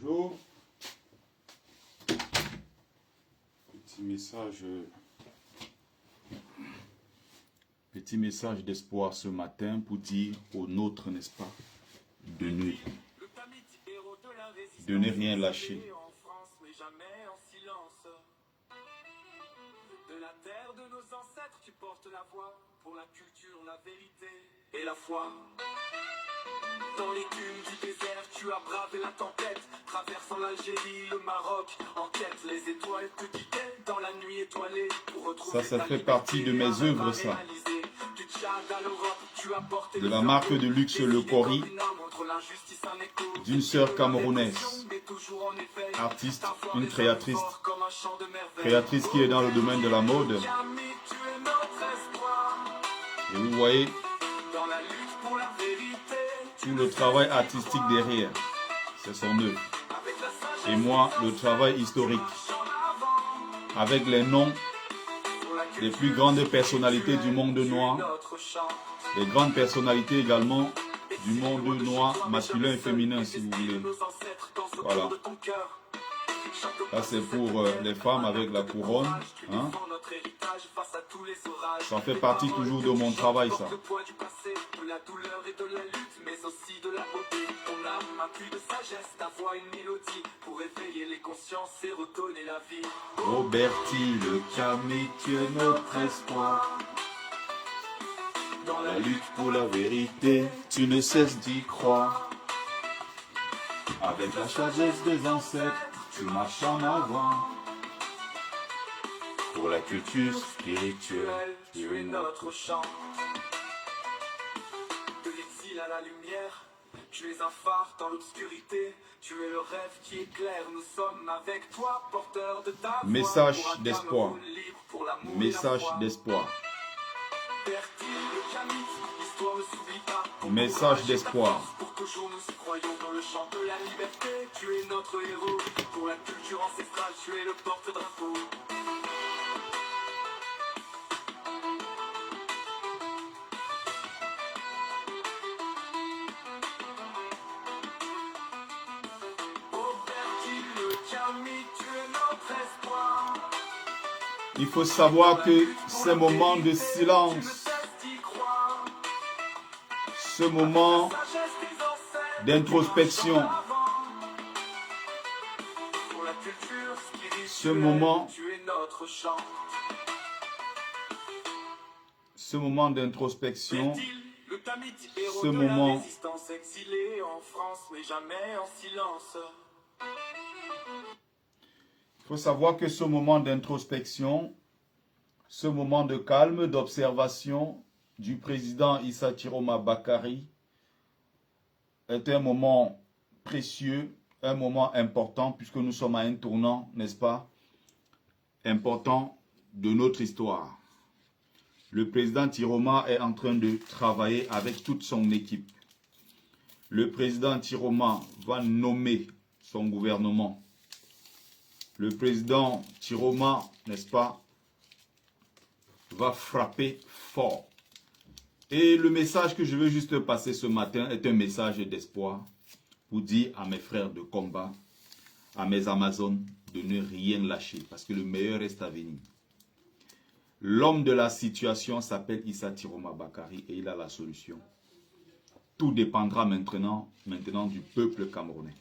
Bonjour. Petit message d'espoir ce matin pour dire aux nôtres, n'est-ce pas, de ne rien lâcher. De la terre de nos ancêtres, tu portes la voix pour la culture, la vérité et la foi. Dans l'écume du désert, tu as bravé la tempête, traversant l'Algérie, le Maroc, en quête, les étoiles te guidaient dans la nuit étoilée pour retrouver Ça fait partie de mes œuvres, ça. De la marque de luxe Le Cori, d'une sœur camerounaise, artiste, une créatrice qui est dans le domaine de la mode. Et vous voyez tout le travail artistique derrière, c'est son œuvre. Et moi, le travail historique, avec les noms des plus grandes personnalités du monde noir, les grandes personnalités également du monde noir, masculin et féminin, si vous voulez. Voilà. Ça, c'est pour les femmes avec la couronne. Hein? Ça fait partie toujours de mon travail, ça. Roberti, le Camille, tu es notre espoir. Dans la lutte pour la vérité, tu ne cesses d'y croire. Avec la sagesse des ancêtres, tu marches en avant. Pour la culture spirituelle, tu es notre chant. De l'exil à la lumière, tu es un phare dans l'obscurité. Tu es le rêve qui éclaire, nous sommes avec toi, porteurs de ta voix. Message d'espoir. Message d'espoir. Message d'espoir. Pour toujours nous croyons dans le chant de la liberté. Tu es notre héros. Pour la culture ancestrale, tu es le porte-drapeau. Il faut savoir que ces moments de silence, ce moment d'introspection, ce moment d'introspection, ce moment il faut savoir que ce moment d'introspection, ce moment de calme, d'observation du président Issa Chiroma Bakari est un moment précieux, un moment important, puisque nous sommes à un tournant, n'est-ce pas, important de notre histoire. Le président Chiroma est en train de travailler avec toute son équipe. Le président Chiroma va nommer son gouvernement. Le président Chiroma, n'est-ce pas, va frapper fort. Et le message que je veux juste passer ce matin est un message d'espoir pour dire à mes frères de combat, à mes Amazones, de ne rien lâcher parce que le meilleur reste à venir. L'homme de la situation s'appelle Issa Chiroma Bakari et il a la solution. Tout dépendra maintenant du peuple camerounais.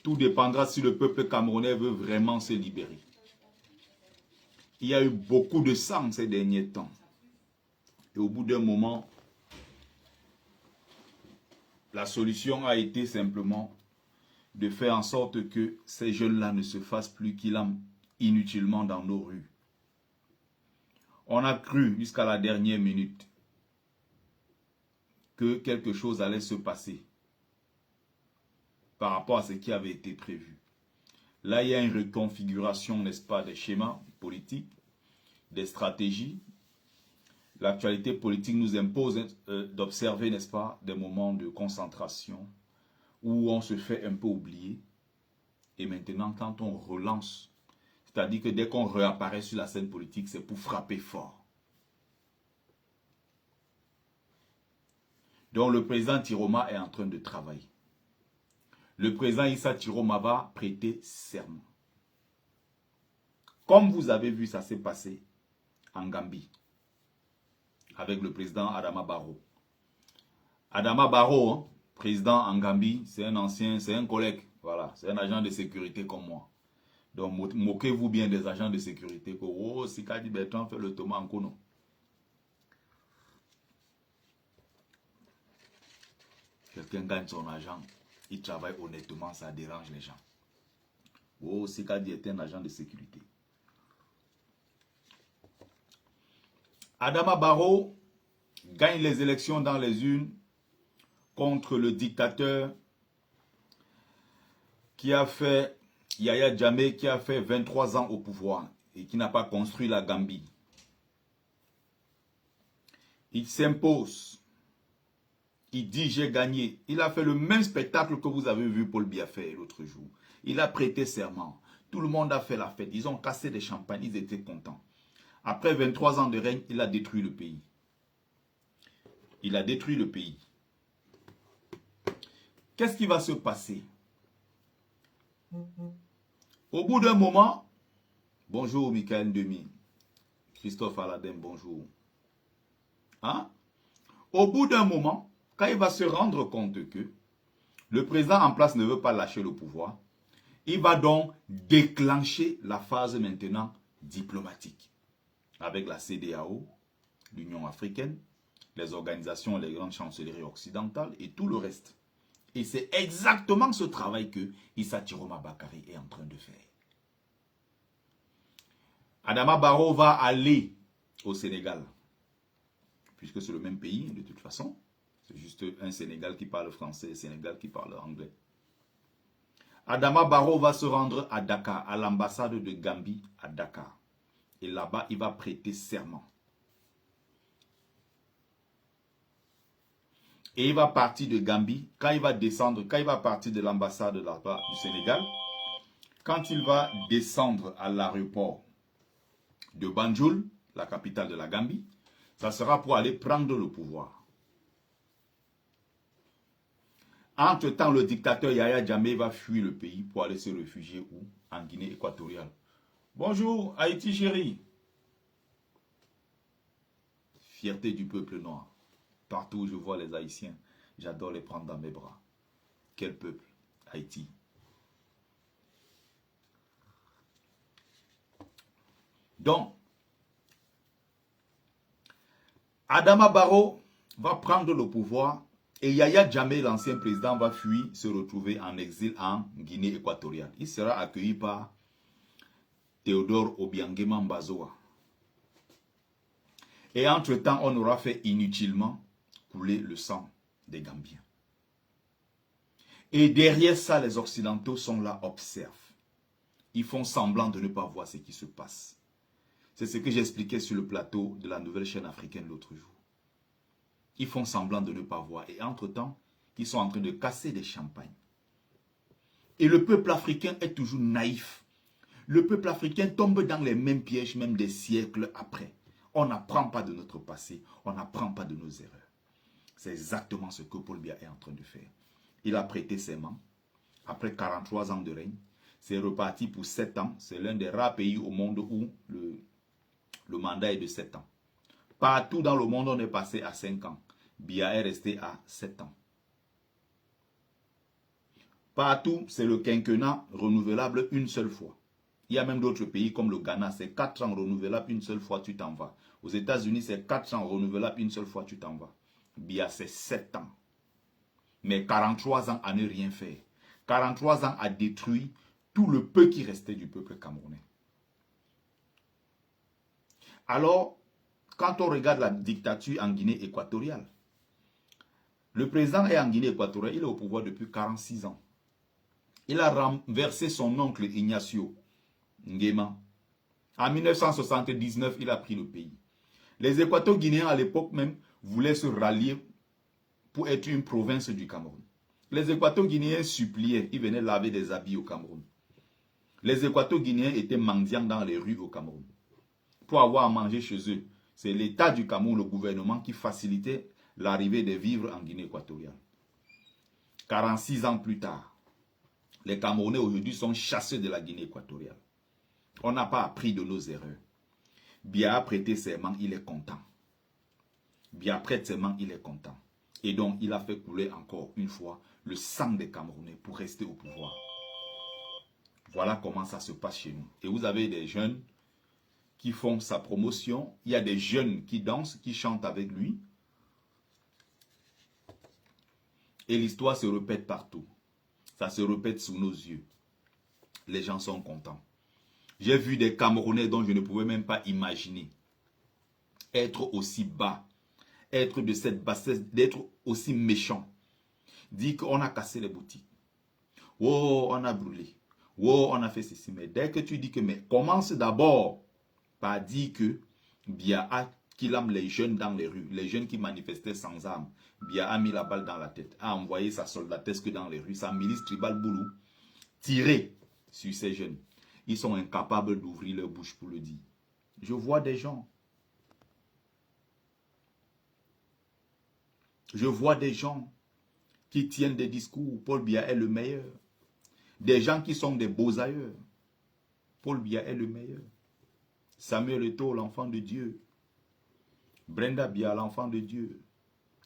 Tout dépendra si le peuple camerounais veut vraiment se libérer. Il y a eu beaucoup de sang ces derniers temps. Et au bout d'un moment, la solution a été simplement de faire en sorte que ces jeunes-là ne se fassent plus kilomètres inutilement dans nos rues. On a cru jusqu'à la dernière minute que quelque chose allait se passer par rapport à ce qui avait été prévu. Là, il y a une reconfiguration, n'est-ce pas, des schémas politiques, des stratégies. L'actualité politique nous impose d'observer, n'est-ce pas, des moments de concentration où on se fait un peu oublier. Et maintenant, quand on relance, c'est-à-dire que dès qu'on réapparaît sur la scène politique, c'est pour frapper fort. Donc le président Chiroma est en train de travailler. le président Issa Chiroma va prêter serment. Comme vous avez vu, ça s'est passé en Gambie avec le président Adama Barrow. Adama Barrow, hein, président en Gambie, c'est un ancien, c'est un collègue. Voilà, c'est un agent de sécurité comme moi. Donc, moquez-vous bien des agents de sécurité. Oh, si Kadi Bertrand fait le Thomas en Kono. Quelqu'un gagne son argent, il travaille honnêtement, ça dérange les gens. Oh, si Kadi est un agent de sécurité. Adama Barrow gagne les élections dans les urnes contre le dictateur qui a fait, Yahya Jammeh, qui a fait 23 ans au pouvoir et qui n'a pas construit la Gambie. Il s'impose. Il dit j'ai gagné. Il a fait le même spectacle que vous avez vu Paul Biya faire l'autre jour. Il a prêté serment. Tout le monde a fait la fête. Ils ont cassé des champagnes. Ils étaient contents. Après 23 ans de règne, il a détruit le pays. Il a détruit le pays. Qu'est-ce qui va se passer? Au bout d'un moment, bonjour Michael Demi, Christophe Aladin, bonjour. Hein? Au bout d'un moment, quand il va se rendre compte que le président en place ne veut pas lâcher le pouvoir, il va donc déclencher la phase maintenant diplomatique avec la CEDEAO, l'Union africaine, les organisations, les grandes chancelleries occidentales et tout le reste. Et c'est exactement ce travail que Issa Chiroma Bakary est en train de faire. Adama Barrow va aller au Sénégal, puisque c'est le même pays de toute façon. C'est juste un Sénégal qui parle français et un Sénégal qui parle anglais. Adama Barrow va se rendre à Dakar, à l'ambassade de Gambie à Dakar. Et là-bas, il va prêter serment. Et il va partir de Gambie. Quand il va descendre, quand il va partir de l'ambassade là-bas du Sénégal, quand il va descendre à l'aéroport de Banjul, la capitale de la Gambie, ça sera pour aller prendre le pouvoir. Entre-temps, le dictateur Yahya Jammeh va fuir le pays pour aller se réfugier où? En Guinée équatoriale. Bonjour, Haïti chérie. Fierté du peuple noir. Partout où je vois les Haïtiens, j'adore les prendre dans mes bras. Quel peuple? Haïti. Donc, Adama Barrow va prendre le pouvoir et Yahya Jammeh, l'ancien président, va fuir, se retrouver en exil en Guinée équatoriale. Il sera accueilli par Théodore Obiangema Mbazoa. Et entre-temps, on aura fait inutilement couler le sang des Gambiens. Et derrière ça, les Occidentaux sont là, observent. Ils font semblant de ne pas voir ce qui se passe. C'est ce que j'expliquais sur le plateau de la nouvelle chaîne africaine l'autre jour. Ils font semblant de ne pas voir. Et entre-temps, ils sont en train de casser des champagnes. Et le peuple africain est toujours naïf. Le peuple africain tombe dans les mêmes pièges, même des siècles après. On n'apprend pas de notre passé, on n'apprend pas de nos erreurs. C'est exactement ce que Paul Biya est en train de faire. Il a prêté serment. Après 43 ans de règne, c'est reparti pour 7 ans. C'est l'un des rares pays au monde où le mandat est de 7 ans. Partout dans le monde, on est passé à 5 ans. Biya est resté à 7 ans. Partout, c'est le quinquennat renouvelable une seule fois. Il y a même d'autres pays comme le Ghana, c'est 4 ans renouvelable une seule fois, tu t'en vas. Aux États-Unis, c'est 4 ans renouvelable une seule fois, tu t'en vas. Biya, c'est 7 ans. Mais 43 ans à ne rien faire. 43 ans à détruire tout le peu qui restait du peuple camerounais. Alors, quand on regarde la dictature en Guinée équatoriale, le président est en Guinée équatoriale, il est au pouvoir depuis 46 ans. Il a renversé son oncle Ignacio Nguema. En 1979, il a pris le pays. Les Équato-Guinéens à l'époque même voulaient se rallier pour être une province du Cameroun. Les Équato-Guinéens suppliaient, ils venaient laver des habits au Cameroun. Les Équato-Guinéens étaient mendiants dans les rues au Cameroun. Pour avoir à manger chez eux, c'est l'État du Cameroun, le gouvernement, qui facilitait l'arrivée des vivres en Guinée équatoriale. 46 ans plus tard, Les Camerounais aujourd'hui sont chassés de la Guinée équatoriale. On n'a pas appris de nos erreurs. Biya a prêté serment, il est content. Biya prête serment, il est content. Et donc, il a fait couler encore une fois le sang des Camerounais pour rester au pouvoir. Voilà comment ça se passe chez nous. Et vous avez des jeunes qui font sa promotion. Il y a des jeunes qui dansent, qui chantent avec lui. Et l'histoire se répète partout. Ça se répète sous nos yeux. Les gens sont contents. J'ai vu des Camerounais dont je ne pouvais même pas imaginer être aussi bas, être de cette bassesse, d'être aussi méchant. Dire qu'on a cassé les boutiques. Oh, on a brûlé. Oh, on a fait ceci. Mais dès que tu dis que, mais commence d'abord par dire que Biya a kidnappé les jeunes dans les rues, les jeunes qui manifestaient sans armes. Biya a mis la balle dans la tête, a envoyé sa soldatesque dans les rues, sa milice tribale Boulou, tirer sur ces jeunes. Ils sont incapables d'ouvrir leur bouche pour le dire. Je vois des gens. Je vois des gens qui tiennent des discours. Paul Biya est le meilleur. Des gens qui sont des beaux ailleurs. Paul Biya est le meilleur. Samuel Eto'o, l'enfant de Dieu. Brenda Biya, l'enfant de Dieu.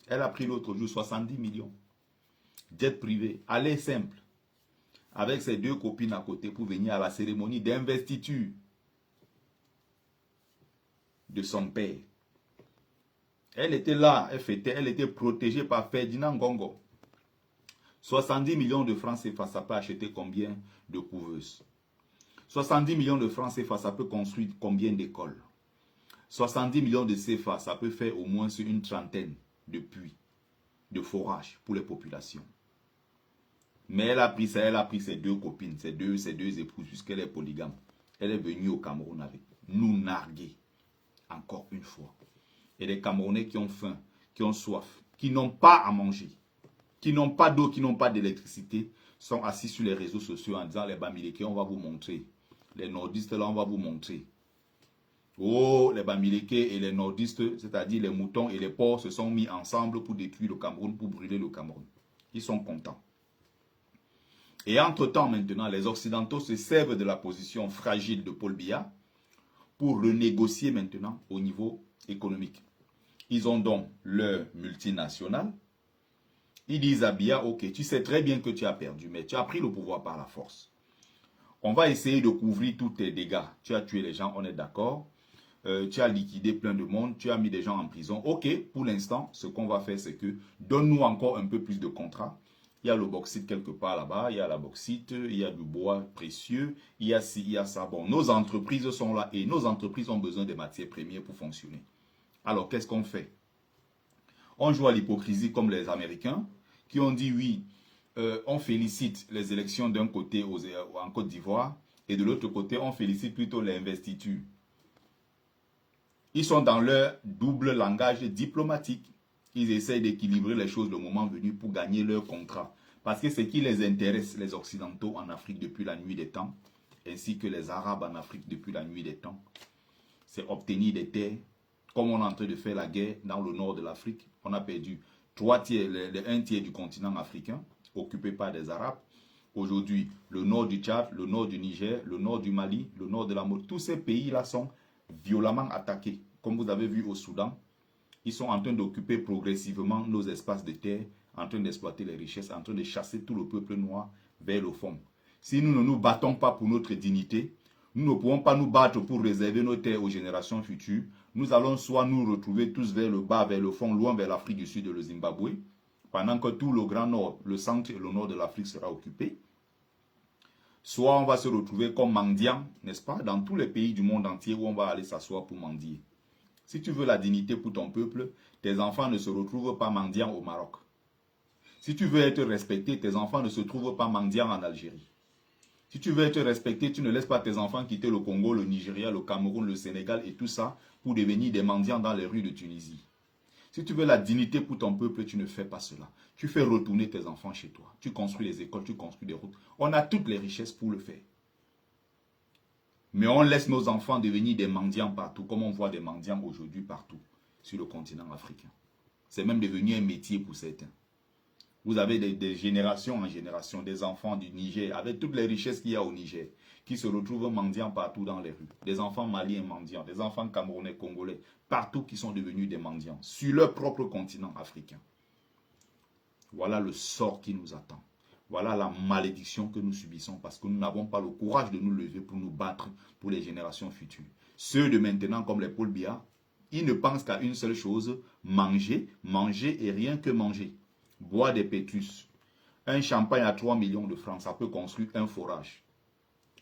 Elle a pris l'autre jour 70 millions. Jet privé. Aller simple. Avec ses deux copines à côté pour venir à la cérémonie d'investiture de son père. Elle était là, elle fêtait, elle était protégée par Ferdinand Ngongo. 70 millions de francs CFA, ça peut acheter combien de couveuses? 70 millions de francs CFA, ça peut construire combien d'écoles? 70 millions de CFA, ça peut faire au moins une trentaine de puits, de forages pour les populations. Mais elle a pris ça, elle a pris ses deux copines, ses deux épouses, puisqu'elle est polygame. Elle est venue au Cameroun avec nous narguer, encore une fois. Et les Camerounais qui ont faim, qui ont soif, qui n'ont pas à manger, qui n'ont pas d'eau, qui n'ont pas d'électricité, sont assis sur les réseaux sociaux en disant les Bamileke, on va vous montrer. Les nordistes, là, on va vous montrer. Oh, les Bamileke et les nordistes, c'est-à-dire les moutons et les porcs, se sont mis ensemble pour détruire le Cameroun, pour brûler le Cameroun. Ils sont contents. Et entre-temps, maintenant, les Occidentaux se servent de la position fragile de Paul Biya pour renégocier maintenant au niveau économique. Ils ont donc leur multinationale. Ils disent à Biya, ok, tu sais très bien que tu as perdu, mais tu as pris le pouvoir par la force. On va essayer de couvrir tous tes dégâts. Tu as tué les gens, on est d'accord. Tu as liquidé plein de monde, tu as mis des gens en prison. Ok, pour l'instant, ce qu'on va faire, c'est que donne-nous encore un peu plus de contrats. Il y a le bauxite quelque part là-bas, il y a la bauxite, il y a du bois précieux, il y a ci, il y a ça. Bon, nos entreprises sont là et nos entreprises ont besoin des matières premières pour fonctionner. Alors, qu'est-ce qu'on fait? On joue à l'hypocrisie comme les Américains qui ont dit oui, on félicite les élections d'un côté en Côte d'Ivoire et de l'autre côté, on félicite plutôt les investitures. Ils sont dans leur double langage diplomatique. Ils essayent d'équilibrer les choses le moment venu pour gagner leur contrat. Parce que ce qui les intéresse, les Occidentaux en Afrique depuis la nuit des temps, ainsi que les Arabes en Afrique depuis la nuit des temps, c'est obtenir des terres. Comme on est en train de faire la guerre dans le nord de l'Afrique, on a perdu un tiers du continent africain, occupé par des Arabes. Aujourd'hui, le nord du Tchad, le nord du Niger, le nord du Mali, le nord de la Mauritanie, tous ces pays-là sont violemment attaqués. Comme vous avez vu au Soudan, ils sont en train d'occuper progressivement nos espaces de terre, en train d'exploiter les richesses, en train de chasser tout le peuple noir vers le fond. Si nous ne nous battons pas pour notre dignité, nous ne pouvons pas nous battre pour réserver nos terres aux générations futures. Nous allons soit nous retrouver tous vers le bas, vers le fond, loin vers l'Afrique du Sud et le Zimbabwe, pendant que tout le grand nord, le centre et le nord de l'Afrique sera occupé. Soit on va se retrouver comme mendiants, n'est-ce pas, dans tous les pays du monde entier où on va aller s'asseoir pour mendier. Si tu veux la dignité pour ton peuple, tes enfants ne se retrouvent pas mendiants au Maroc. Si tu veux être respecté, tes enfants ne se trouvent pas mendiants en Algérie. Si tu veux être respecté, tu ne laisses pas tes enfants quitter le Congo, le Nigeria, le Cameroun, le Sénégal et tout ça pour devenir des mendiants dans les rues de Tunisie. Si tu veux la dignité pour ton peuple, tu ne fais pas cela. Tu fais retourner tes enfants chez toi. Tu construis les écoles, tu construis des routes. On a toutes les richesses pour le faire. Mais on laisse nos enfants devenir des mendiants partout, comme on voit des mendiants aujourd'hui partout sur le continent africain. C'est même devenu un métier pour certains. Vous avez des générations en génération, des enfants du Niger, avec toutes les richesses qu'il y a au Niger, qui se retrouvent mendiants partout dans les rues. Des enfants maliens mendiants, des enfants camerounais, congolais, partout qui sont devenus des mendiants, sur leur propre continent africain. Voilà le sort qui nous attend. Voilà la malédiction que nous subissons parce que nous n'avons pas le courage de nous lever pour nous battre pour les générations futures. Ceux de maintenant, comme les Paul Biya, ils ne pensent qu'à une seule chose, manger, manger et rien que manger. Boire des pétrus. Un champagne à 3 millions de francs, ça peut construire un forage.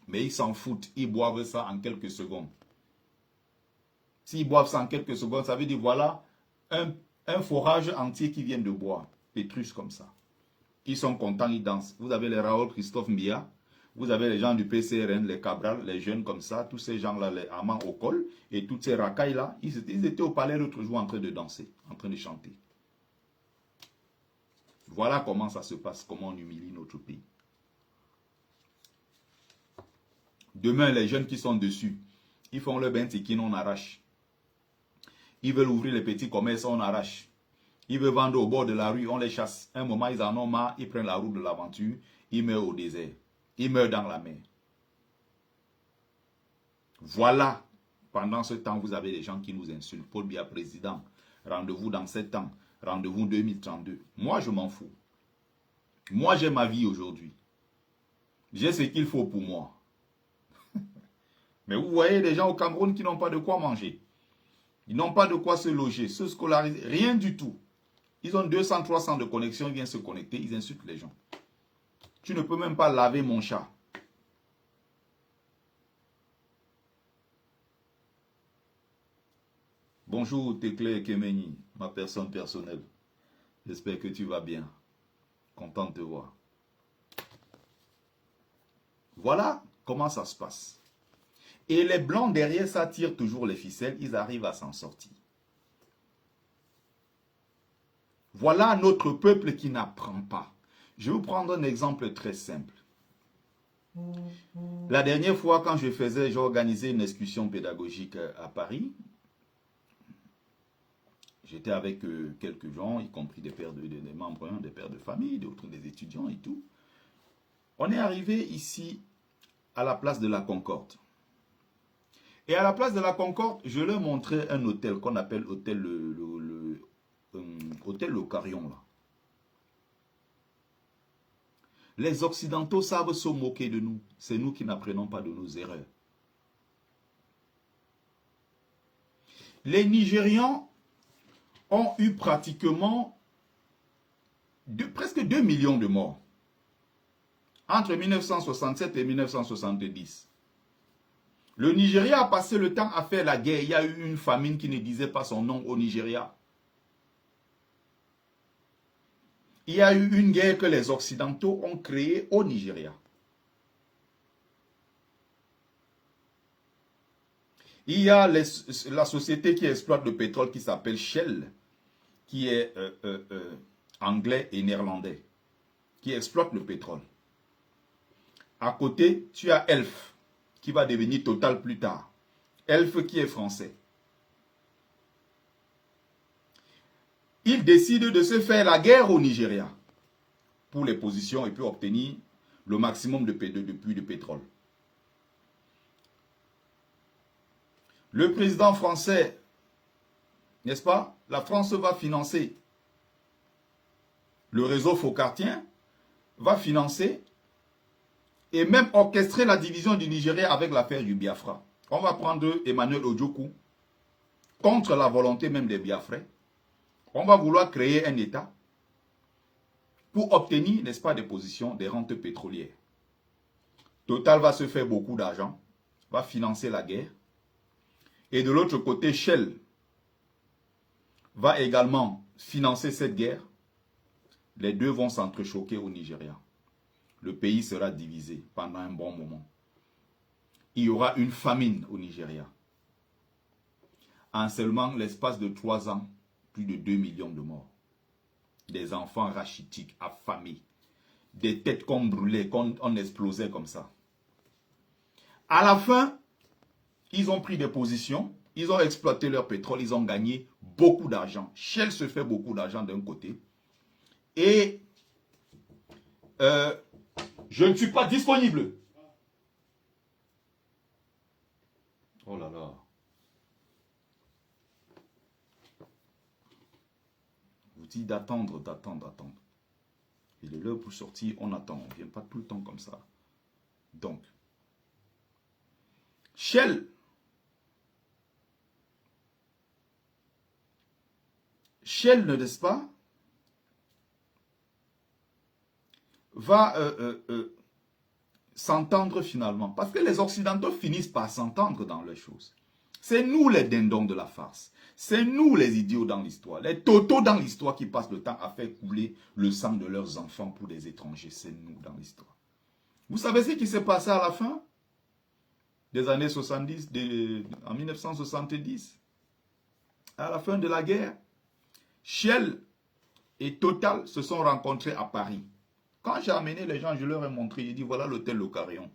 Mais ils s'en foutent, ils boivent ça en quelques secondes. S'ils boivent ça en quelques secondes, ça veut dire voilà un forage entier qui vient de boire. Pétrus comme ça. Ils sont contents, ils dansent. Vous avez les Raoul Christophe Mia, vous avez les gens du PCRN, les Cabral, les jeunes comme ça, tous ces gens-là, les amants au col, et toutes ces racailles-là, ils étaient au palais l'autre jour en train de danser, en train de chanter. Voilà comment ça se passe, comment on humilie notre pays. Demain, les jeunes qui sont dessus, ils font le bentikin, on arrache. Ils veulent ouvrir les petits commerces, on arrache. Ils veulent vendre au bord de la rue, on les chasse. Un moment, ils en ont marre, ils prennent la route de l'aventure, ils meurent au désert. Ils meurent dans la mer. Voilà, pendant ce temps, vous avez des gens qui nous insultent. Paul Biya président, rendez-vous dans 7 ans, rendez-vous 2032. Moi, je m'en fous. Moi, j'ai ma vie aujourd'hui. J'ai ce qu'il faut pour moi. Mais vous voyez des gens au Cameroun qui n'ont pas de quoi manger. Ils n'ont pas de quoi se loger, se scolariser, rien du tout. Ils ont 200, 300 de connexion, ils viennent se connecter, ils insultent les gens. Tu ne peux même pas laver mon chat. Bonjour Tekle Kemeni, ma personne personnelle. J'espère que tu vas bien. Content de te voir. Voilà comment ça se passe. Et les blancs derrière ça tirent toujours les ficelles, ils arrivent à s'en sortir. Voilà notre peuple qui n'apprend pas. Je vais vous prendre un exemple très simple. La dernière fois, quand j'ai organisé une excursion pédagogique à Paris, j'étais avec quelques gens, y compris des membres, des pères de famille, d'autres des étudiants et tout. On est arrivé ici à la place de la Concorde. Et à la place de la Concorde, je leur montrais un hôtel qu'on appelle hôtel Le Carillon là. Les Occidentaux savent se moquer de nous. C'est nous qui n'apprenons pas de nos erreurs. Les Nigérians ont eu pratiquement presque 2 millions de morts entre 1967 et 1970. Le Nigeria a passé le temps à faire la guerre. Il y a eu une famine qui ne disait pas son nom au Nigeria. Il y a eu une guerre que les Occidentaux ont créée au Nigeria. Il y a la société qui exploite le pétrole qui s'appelle Shell, qui est anglais et néerlandais, qui exploite le pétrole. À côté, tu as Elf, qui va devenir Total plus tard. Elf qui est français. Il décide de se faire la guerre au Nigeria pour les positions et puis obtenir le maximum de puits de pétrole. Le président français, n'est-ce pas? La France va financer. Le réseau Focartien va financer et même orchestrer la division du Nigeria avec l'affaire du Biafra. On va prendre Emmanuel Ojukwu contre la volonté même des Biafrais. On va vouloir créer un État pour obtenir, n'est-ce pas, des positions, des rentes pétrolières. Total va se faire beaucoup d'argent, va financer la guerre. Et de l'autre côté, Shell va également financer cette guerre. Les deux vont s'entrechoquer au Nigeria. Le pays sera divisé pendant un bon moment. Il y aura une famine au Nigeria. En seulement l'espace de 3 ans, plus de 2 millions de morts. Des enfants rachitiques, affamés. Des têtes qu'on brûlait, qu'on explosait comme ça. À la fin, ils ont pris des positions, ils ont exploité leur pétrole, ils ont gagné beaucoup d'argent. Shell se fait beaucoup d'argent d'un côté. Et Je ne suis pas disponible. Oh là là. Je vous dis d'attendre. Il est l'heure pour sortir, on attend. On ne vient pas tout le temps comme ça. Donc, Shell ne n'est-ce pas, va s'entendre finalement. Parce que les Occidentaux finissent par s'entendre dans les choses. C'est nous les dindons de la farce. C'est nous les idiots dans l'histoire. Les totaux dans l'histoire qui passent le temps à faire couler le sang de leurs enfants pour des étrangers. C'est nous dans l'histoire. Vous savez ce qui s'est passé à la fin des années 70, en 1970, à la fin de la guerre? Shell et Total se sont rencontrés à Paris. Quand j'ai amené les gens, je leur ai montré, j'ai dit voilà l'hôtel Le Carillon.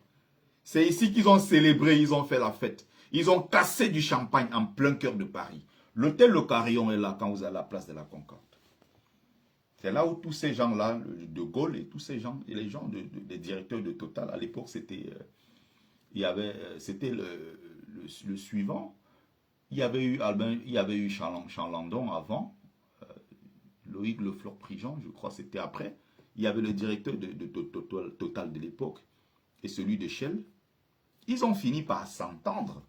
C'est ici qu'ils ont célébré, ils ont fait la fête. Ils ont cassé du champagne en plein cœur de Paris. L'hôtel Le Carillon est là quand vous allez à la place de la Concorde. C'est là où tous ces gens-là, De Gaulle et tous ces gens, et les gens des directeurs de Total, à l'époque, c'était le suivant. Il y avait eu Chalandon avant, Loïc Le Fleur-Prigent, je crois c'était après. Il y avait le directeur de Total de l'époque et celui de Shell. Ils ont fini par s'entendre.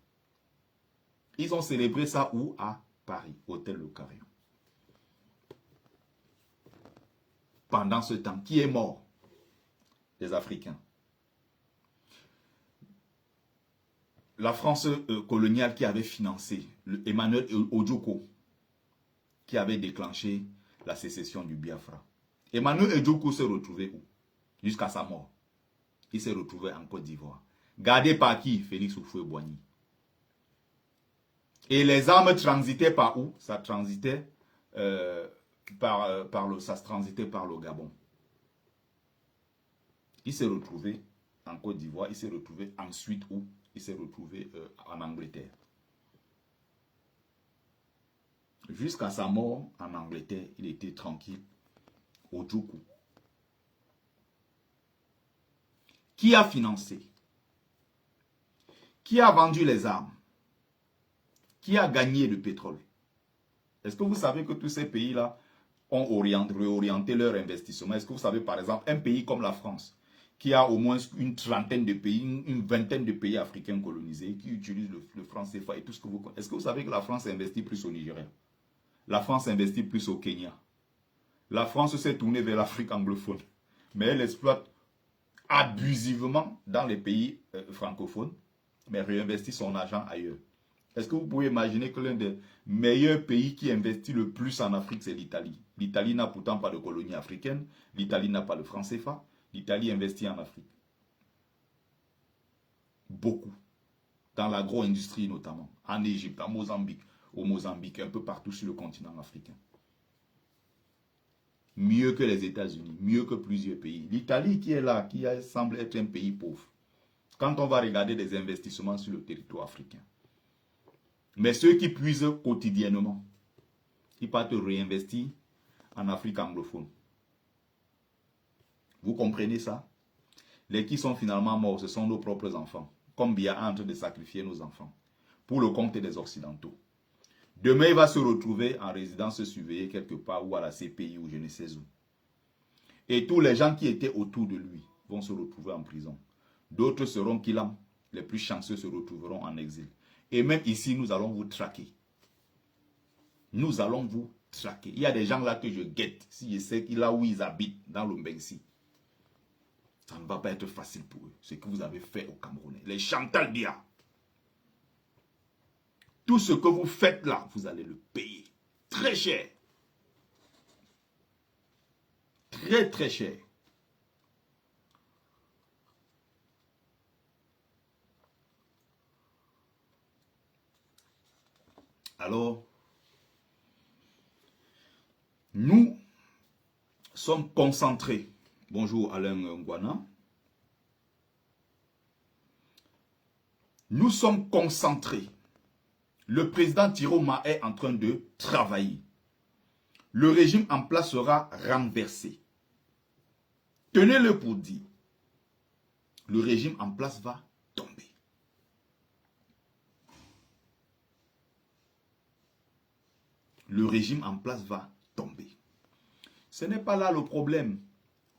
Ils ont célébré ça où? À Paris, hôtel Le Carillon. Pendant ce temps, qui est mort? Les Africains. La France coloniale qui avait financé Emmanuel Ojoko, qui avait déclenché la sécession du Biafra. Emmanuel Ojoko s'est retrouvé où? Jusqu'à sa mort. Il s'est retrouvé en Côte d'Ivoire. Gardé par qui? Félix Houphouët-Boigny. Et les armes transitaient par où? Ça transitait par le Gabon. Il s'est retrouvé en Côte d'Ivoire. Il s'est retrouvé ensuite où? Il s'est retrouvé en Angleterre. Jusqu'à sa mort en Angleterre, il était tranquille. Ojoko. Qui a financé? Qui a vendu les armes? Qui a gagné le pétrole? Est-ce que vous savez que tous ces pays-là ont réorienté leur investissement? Est-ce que vous savez par exemple un pays comme la France, qui a au moins une trentaine de pays, une vingtaine de pays africains colonisés, qui utilisent le franc CFA et tout ce que vous connaissez. Est-ce que vous savez que la France investit plus au Nigeria? La France investit plus au Kenya. La France s'est tournée vers l'Afrique anglophone. Mais elle exploite abusivement dans les pays francophones, mais réinvestit son argent ailleurs. Est-ce que vous pouvez imaginer que l'un des meilleurs pays qui investit le plus en Afrique, c'est l'Italie? L'Italie n'a pourtant pas de colonie africaine. L'Italie n'a pas le franc CFA. L'Italie investit en Afrique. Beaucoup. Dans l'agro-industrie notamment. En Égypte, en Mozambique, au Mozambique, un peu partout sur le continent africain. Mieux que les États-Unis, mieux que plusieurs pays. L'Italie qui est là, qui semble être un pays pauvre. Quand on va regarder des investissements sur le territoire africain. Mais ceux qui puisent quotidiennement, ils partent réinvestir en Afrique anglophone. Vous comprenez ça? Les qui sont finalement morts, ce sont nos propres enfants. Comme Biya est en train de sacrifier nos enfants. Pour le compte des Occidentaux. Demain, il va se retrouver en résidence surveillée quelque part ou à la CPI ou je ne sais où. Et tous les gens qui étaient autour de lui vont se retrouver en prison. D'autres seront killants. Les plus chanceux se retrouveront en exil. Et même ici, nous allons vous traquer. Nous allons vous traquer. Il y a des gens là que je guette. Si je sais là où ils habitent, dans le Mbengsi. Ça ne va pas être facile pour eux. Ce que vous avez fait au Camerounais. Les Chantal Dia. Tout ce que vous faites là, vous allez le payer. Très cher. Très très cher. Alors, nous sommes concentrés. Bonjour Alain Ngwana. Nous sommes concentrés. Le président Tiroma est en train de travailler. Le régime en place sera renversé. tenez-le pour dit, le régime en place va tomber. Le régime en place va tomber. Ce n'est pas là le problème.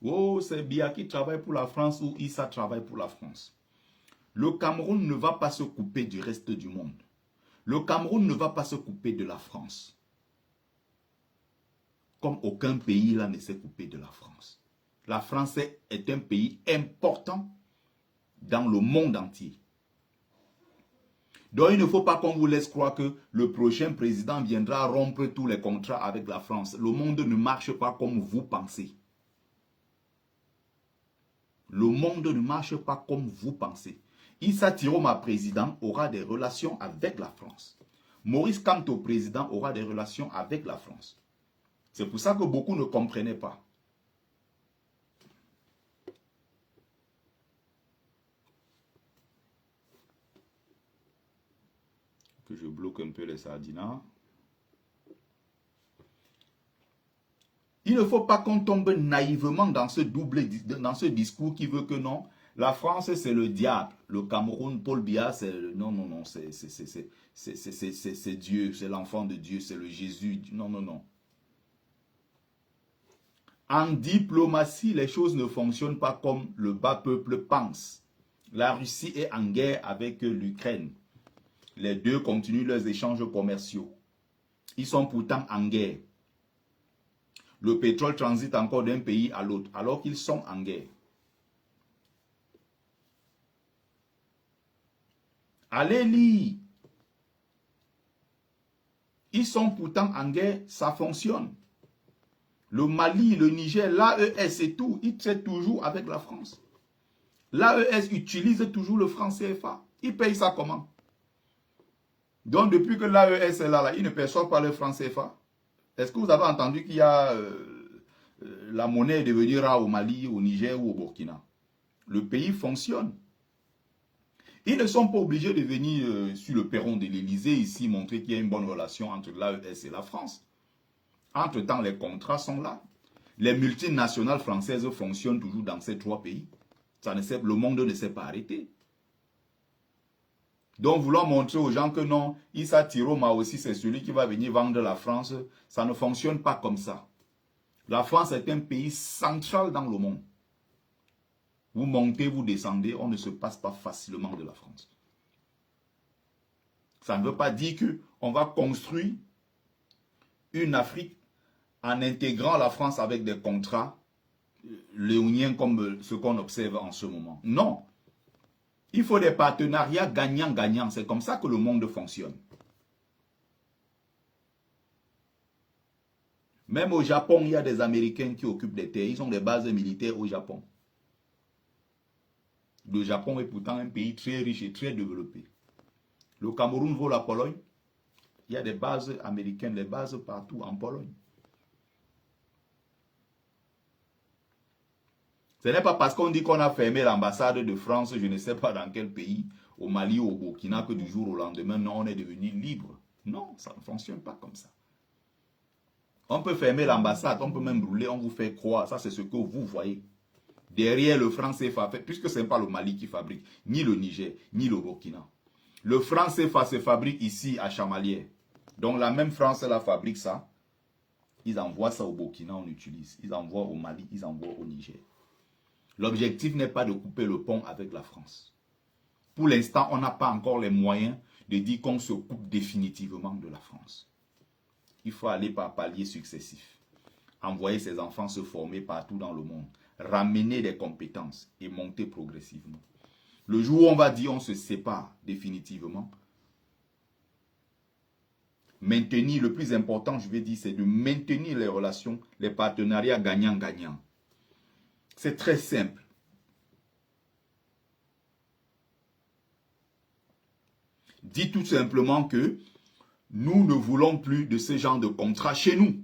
Oh, c'est Biya qui travaille pour la France ou Issa travaille pour la France. Le Cameroun ne va pas se couper du reste du monde. Le Cameroun ne va pas se couper de la France. Comme aucun pays là ne s'est coupé de la France. La France est un pays important dans le monde entier. Donc il ne faut pas qu'on vous laisse croire que le prochain président viendra rompre tous les contrats avec la France. Le monde ne marche pas comme vous pensez. Le monde ne marche pas comme vous pensez. Issa Tiroma, président, aura des relations avec la France. Maurice Kamto, président, aura des relations avec la France. C'est pour ça que beaucoup ne comprenaient pas. Que je bloque un peu les sardinats. Il ne faut pas qu'on tombe naïvement dans ce discours qui veut que non, la France c'est le diable, le Cameroun, Paul Biya c'est non, c'est Dieu, c'est l'enfant de Dieu, c'est le Jésus, non. En diplomatie, les choses ne fonctionnent pas comme le bas peuple pense. La Russie est en guerre avec l'Ukraine. Les deux continuent leurs échanges commerciaux. Ils sont pourtant en guerre. Le pétrole transite encore d'un pays à l'autre, alors qu'ils sont en guerre. Allez lire. Ils sont pourtant en guerre, ça fonctionne. Le Mali, le Niger, l'AES et tout, ils traitent toujours avec la France. L'AES utilise toujours le franc CFA. Ils payent ça comment? Donc depuis que l'AES est là, ils ne perçoivent pas le franc CFA. Est-ce que vous avez entendu qu'il y a la monnaie est devenue rare au Mali, au Niger ou au Burkina? Le pays fonctionne. Ils ne sont pas obligés de venir sur le perron de l'Élysée ici montrer qu'il y a une bonne relation entre l'AES et la France. Entre-temps, les contrats sont là. Les multinationales françaises fonctionnent toujours dans ces trois pays. Le monde ne s'est pas arrêté. Donc, vouloir montrer aux gens que non, Issa Tiroma aussi, c'est celui qui va venir vendre la France, ça ne fonctionne pas comme ça. La France est un pays central dans le monde. Vous montez, vous descendez, on ne se passe pas facilement de la France. Ça ne veut pas dire qu'on va construire une Afrique en intégrant la France avec des contrats léoniens comme ce qu'on observe en ce moment. Non. Il faut des partenariats gagnant-gagnant. C'est comme ça que le monde fonctionne. Même au Japon, il y a des Américains qui occupent des terres. Ils ont des bases militaires au Japon. Le Japon est pourtant un pays très riche et très développé. Le Cameroun vaut la Pologne. Il y a des bases américaines, des bases partout en Pologne. Ce n'est pas parce qu'on dit qu'on a fermé l'ambassade de France, je ne sais pas dans quel pays, au Mali ou au Burkina, que du jour au lendemain, non, on est devenu libre. Non, ça ne fonctionne pas comme ça. On peut fermer l'ambassade, on peut même brûler, on vous fait croire, ça c'est ce que vous voyez. Derrière le franc CFA, puisque ce n'est pas le Mali qui fabrique, ni le Niger, ni le Burkina. Le franc CFA se fabrique ici à Chamalières. Donc la même France la fabrique ça. Ils envoient ça au Burkina, on utilise. Ils envoient au Mali, ils envoient au Niger. L'objectif n'est pas de couper le pont avec la France. Pour l'instant, on n'a pas encore les moyens de dire qu'on se coupe définitivement de la France. Il faut aller par paliers successifs. Envoyer ses enfants se former partout dans le monde. Ramener des compétences et monter progressivement. Le jour où on va dire on se sépare définitivement, maintenir, le plus important, je vais dire, c'est de maintenir les relations, les partenariats gagnant-gagnant. C'est très simple. Dis tout simplement que nous ne voulons plus de ce genre de contrat chez nous.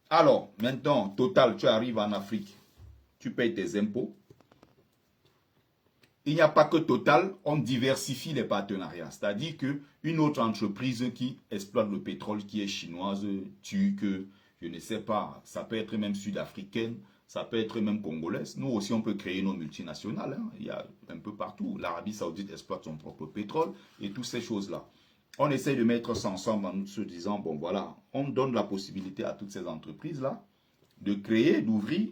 Alors, maintenant, Total, tu arrives en Afrique, tu payes tes impôts. Il n'y a pas que Total, on diversifie les partenariats. C'est-à-dire qu'une autre entreprise qui exploite le pétrole, qui est chinoise, turque, je ne sais pas, ça peut être même sud-africaine, Ça peut être même congolaise. Nous aussi, on peut créer nos multinationales. Hein. Il y a un peu partout. L'Arabie Saoudite exploite son propre pétrole et toutes ces choses-là. On essaie de mettre ça ensemble en se disant, bon voilà, on donne la possibilité à toutes ces entreprises-là de créer, d'ouvrir.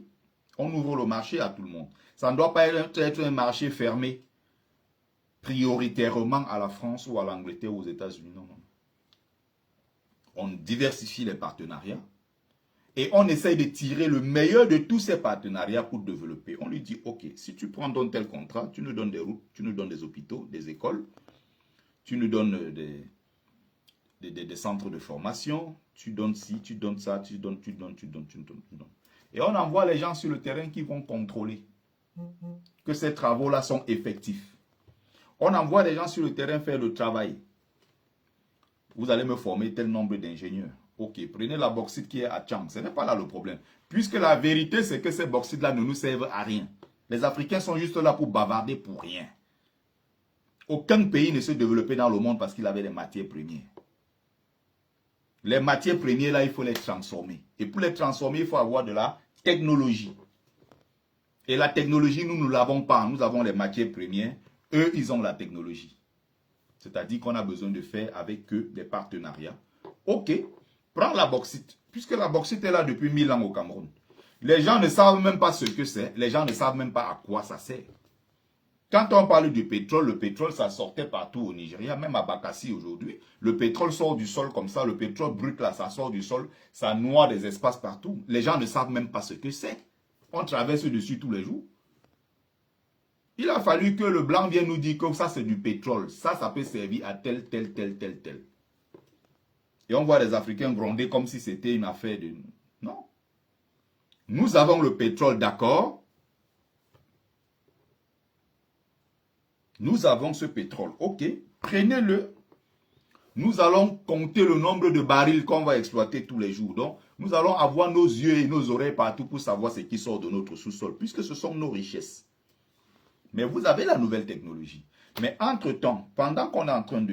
On ouvre le marché à tout le monde. Ça ne doit pas être un marché fermé prioritairement à la France ou à l'Angleterre ou aux États-Unis. Non, non. On diversifie les partenariats et on essaye de tirer le meilleur de tous ces partenariats pour développer. On lui dit, ok, si tu prends donc tel contrat, tu nous donnes des routes, tu nous donnes des hôpitaux, des écoles, tu nous donnes des centres de formation, tu donnes ci, tu donnes ça, tu donnes. Et on envoie les gens sur le terrain qui vont contrôler que ces travaux-là sont effectifs. On envoie des gens sur le terrain faire le travail. Vous allez me former tel nombre d'ingénieurs. Ok, prenez la bauxite qui est à Tchang. Ce n'est pas là le problème. Puisque la vérité, c'est que ces bauxites-là ne nous servent à rien. Les Africains sont juste là pour bavarder pour rien. Aucun pays ne se développait dans le monde parce qu'il avait des matières premières. Les matières premières, là, il faut les transformer. Et pour les transformer, il faut avoir de la technologie. Et la technologie, nous ne l'avons pas. Nous avons les matières premières. Eux, ils ont la technologie. C'est-à-dire qu'on a besoin de faire avec eux des partenariats. Ok, prends la bauxite. Puisque la bauxite est là depuis 1000 ans au Cameroun. Les gens ne savent même pas ce que c'est. Les gens ne savent même pas à quoi ça sert. Quand on parle du pétrole, le pétrole, ça sortait partout au Nigeria, même à Bakassi aujourd'hui. Le pétrole sort du sol comme ça, le pétrole brut là, ça sort du sol, ça noie des espaces partout. Les gens ne savent même pas ce que c'est. On traverse dessus tous les jours. Il a fallu que le blanc vienne nous dire que ça c'est du pétrole. Ça peut servir à tel. Et on voit les Africains gronder comme si c'était une affaire de... Non. Nous avons le pétrole, d'accord. Nous avons ce pétrole, ok, prenez-le. Nous allons compter le nombre de barils qu'on va exploiter tous les jours. Donc, nous allons avoir nos yeux et nos oreilles partout pour savoir ce qui sort de notre sous-sol, puisque ce sont nos richesses. Mais vous avez la nouvelle technologie. Mais entre-temps, pendant qu'on est en train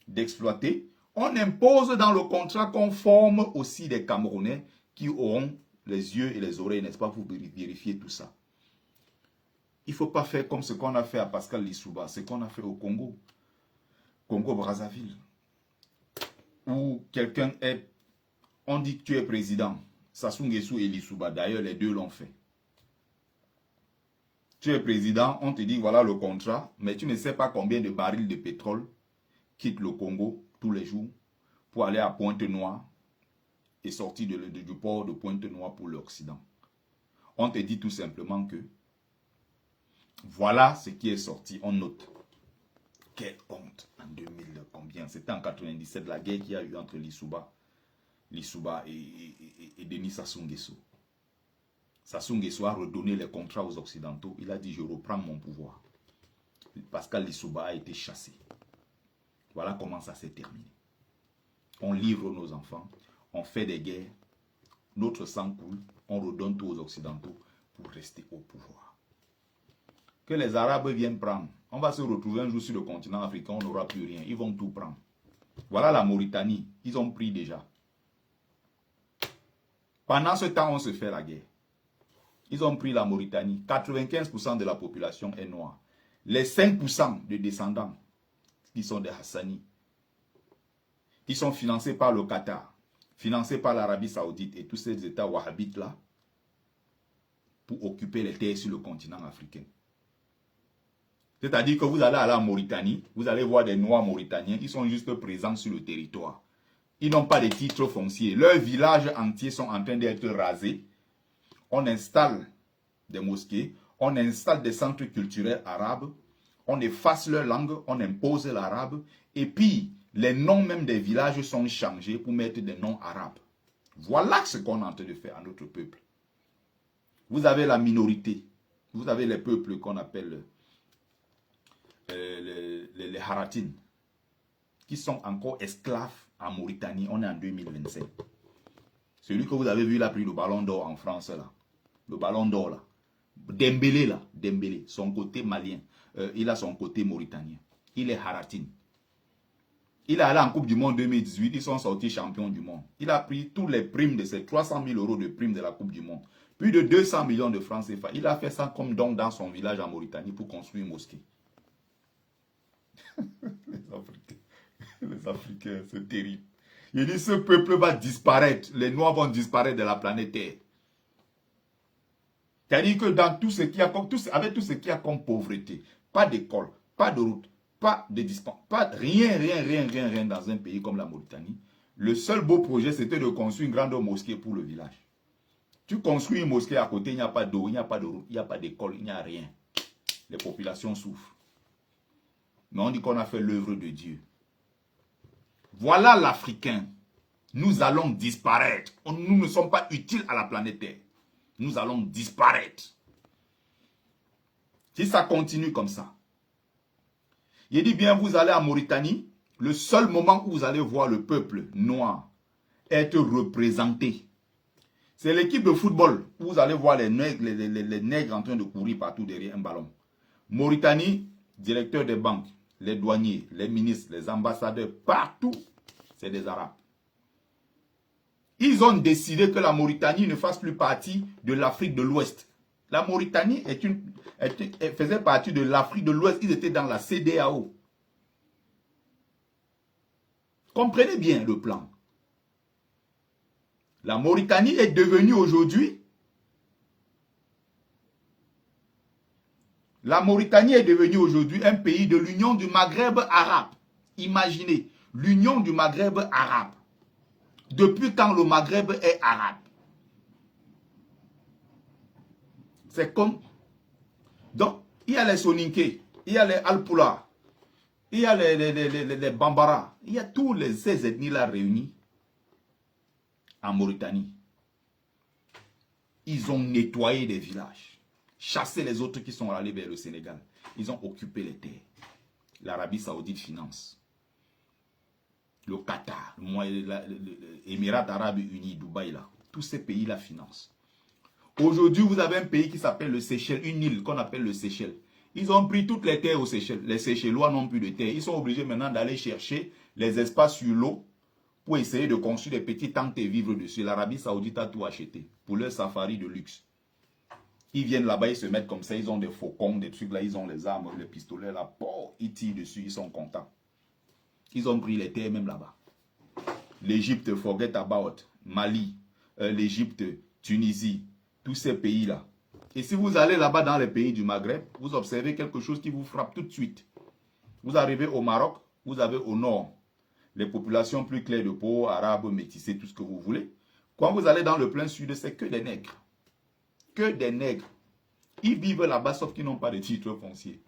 d'exploiter, on impose dans le contrat qu'on forme aussi des Camerounais qui auront les yeux et les oreilles, n'est-ce pas, pour vérifier tout ça. Il ne faut pas faire comme ce qu'on a fait à Pascal Lissouba, ce qu'on a fait au Congo, Congo-Brazzaville, où quelqu'un est, on dit que tu es président, Sassou Nguesso et Lissouba, d'ailleurs les deux l'ont fait. Tu es président, on te dit voilà le contrat, mais tu ne sais pas combien de barils de pétrole quittent le Congo tous les jours pour aller à Pointe-Noire et sortir du port de Pointe-Noire pour l'Occident. On te dit tout simplement que voilà ce qui est sorti, on note. Quelle honte en 2000, combien? C'était en 97, la guerre qu'il y a eu entre Lissouba et Denis Sassou Nguesso. Sassou Nguesso a redonné les contrats aux Occidentaux. Il a dit, je reprends mon pouvoir. Pascal Lissouba a été chassé. Voilà comment ça s'est terminé. On livre nos enfants, on fait des guerres, notre sang coule, on redonne tout aux Occidentaux pour rester au pouvoir. Que les Arabes viennent prendre. On va se retrouver un jour sur le continent africain, on n'aura plus rien. Ils vont tout prendre. Voilà la Mauritanie. Ils ont pris déjà. Pendant ce temps, on se fait la guerre. Ils ont pris la Mauritanie. 95% de la population est noire. Les 5% de descendants qui sont des Hassani, ils sont financés par le Qatar, financés par l'Arabie Saoudite et tous ces États wahhabites là pour occuper les terres sur le continent africain. C'est-à-dire que vous allez à la Mauritanie, vous allez voir des Noirs mauritaniens, ils sont juste présents sur le territoire. Ils n'ont pas de titres fonciers. Leurs villages entiers sont en train d'être rasés. On installe des mosquées, on installe des centres culturels arabes, on efface leur langue, on impose l'arabe, et puis les noms même des villages sont changés pour mettre des noms arabes. Voilà ce qu'on est en train de faire à notre peuple. Vous avez la minorité, vous avez les peuples qu'on appelle les Haratines, qui sont encore esclaves en Mauritanie. On est en 2025. Celui que vous avez vu, il a pris le ballon d'or en France, là. Le ballon d'or, là. Dembélé, là. Dembélé, son côté malien. Il a son côté mauritanien. Il est Haratine. Il est allé en Coupe du Monde 2018. Ils sont sortis champions du monde. Il a pris tous les primes de ces 300 000 € de primes de la Coupe du Monde. Plus de 200 millions de francs CFA. Il a fait ça comme don dans son village en Mauritanie pour construire une mosquée. Les Africains, c'est terrible. Il dit ce peuple va disparaître. Les Noirs vont disparaître de la planète Terre. C'est-à-dire que dans tout ce qu'il y a comme, avec tout ce qu'il y a comme pauvreté, pas d'école, pas de route, pas de dispense, pas rien dans un pays comme la Mauritanie. Le seul beau projet, c'était de construire une grande mosquée pour le village. Tu construis une mosquée à côté, il n'y a pas d'eau, il n'y a pas de route, il n'y a pas d'école, il n'y a rien. Les populations souffrent. Mais on dit qu'on a fait l'œuvre de Dieu. Voilà l'Africain. Nous allons disparaître. Nous ne sommes pas utiles à la planète Terre. Nous allons disparaître. Si ça continue comme ça. Il dit bien, vous allez en Mauritanie, le seul moment où vous allez voir le peuple noir être représenté, c'est l'équipe de football. Où vous allez voir les nègres en train de courir partout derrière un ballon. Mauritanie, directeur des banques, les douaniers, les ministres, les ambassadeurs, partout, c'est des Arabes. Ils ont décidé que la Mauritanie ne fasse plus partie de l'Afrique de l'Ouest. La Mauritanie faisait partie de l'Afrique de l'Ouest. Ils étaient dans la CEDEAO. Comprenez bien le plan. La Mauritanie est devenue aujourd'hui un pays de l'Union du Maghreb arabe. Imaginez, l'Union du Maghreb arabe. Depuis quand le Maghreb est arabe? C'est comme... Donc, il y a les Soninké, il y a les Alpula, il y a les Bambara, il y a tous ces ethnies-là réunis en Mauritanie. Ils ont nettoyé des villages, chassé les autres qui sont allés vers le Sénégal. Ils ont occupé les terres. L'Arabie Saoudite finance. Le Qatar, les Émirats Arabes Unis, Dubaï, là, tous ces pays-là financent. Aujourd'hui, vous avez un pays qui s'appelle le Seychelles, une île qu'on appelle le Seychelles. Ils ont pris toutes les terres aux Seychelles. Les Seychellois n'ont plus de terre. Ils sont obligés maintenant d'aller chercher les espaces sur l'eau pour essayer de construire des petits tentes et vivre dessus. L'Arabie Saoudite a tout acheté pour leur safari de luxe. Ils viennent là-bas, ils se mettent comme ça, ils ont des faucons, des trucs là, ils ont les armes, les pistolets là, ils tirent dessus, ils sont contents. Ils ont pris les terres même là-bas. L'Égypte, forget about. Mali, l'Égypte, Tunisie, tous ces pays-là. Et si vous allez là-bas dans les pays du Maghreb, vous observez quelque chose qui vous frappe tout de suite. Vous arrivez au Maroc, vous avez au nord les populations plus claires de peau, arabes, métissés, tout ce que vous voulez. Quand vous allez dans le plein sud, c'est que des nègres. Que des nègres. Ils vivent là-bas sauf qu'ils n'ont pas de titre foncier.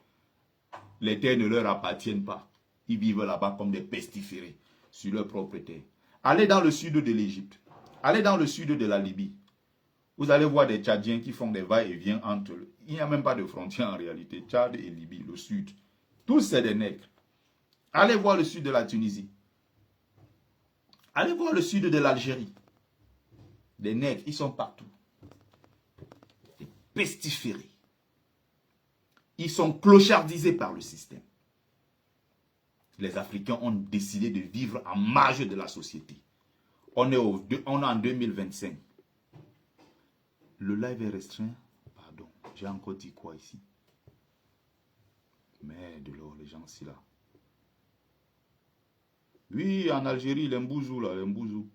Les terres ne leur appartiennent pas. Ils vivent là-bas comme des pestiférés sur leur propre terre. Allez dans le sud de l'Égypte. Allez dans le sud de la Libye. Vous allez voir des Tchadiens qui font des va-et-vient entre eux. Il n'y a même pas de frontière en réalité. Tchad et Libye, le sud. Tous c'est des nègres. Allez voir le sud de la Tunisie. Allez voir le sud de l'Algérie. Des nègres, ils sont partout. Des pestiférés. Ils sont clochardisés par le système. Les Africains ont décidé de vivre en marge de la société. On est en 2025. Le live est restreint. Pardon, j'ai encore dit quoi ici? Mais de l'eau, les gens ici là. Oui, en Algérie, les Mbouzou là, les Mbouzou.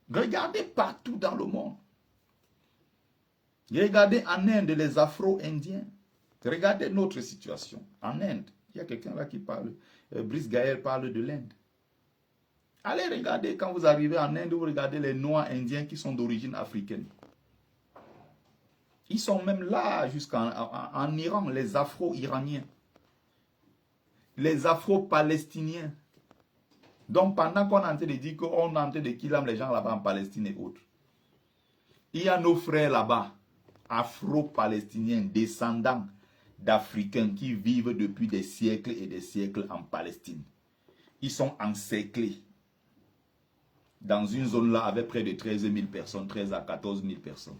Regardez partout dans le monde. Regardez en Inde les Afro-Indiens. Regardez notre situation. En Inde, il y a quelqu'un là qui parle. Brice Gaël parle de l'Inde. Allez regarder quand vous arrivez en Inde, vous regardez les Noirs indiens qui sont d'origine africaine. Ils sont même là jusqu'en Iran, les Afro-Iraniens. Les Afro-Palestiniens. Donc pendant qu'on est en train de dire qu'on est en train de killer les gens là-bas en Palestine et autres, il y a nos frères là-bas, Afro-Palestiniens, descendants d'Africains qui vivent depuis des siècles et des siècles en Palestine. Ils sont encerclés dans une zone là avec près de 13 000 personnes, 13 à 14 000 personnes.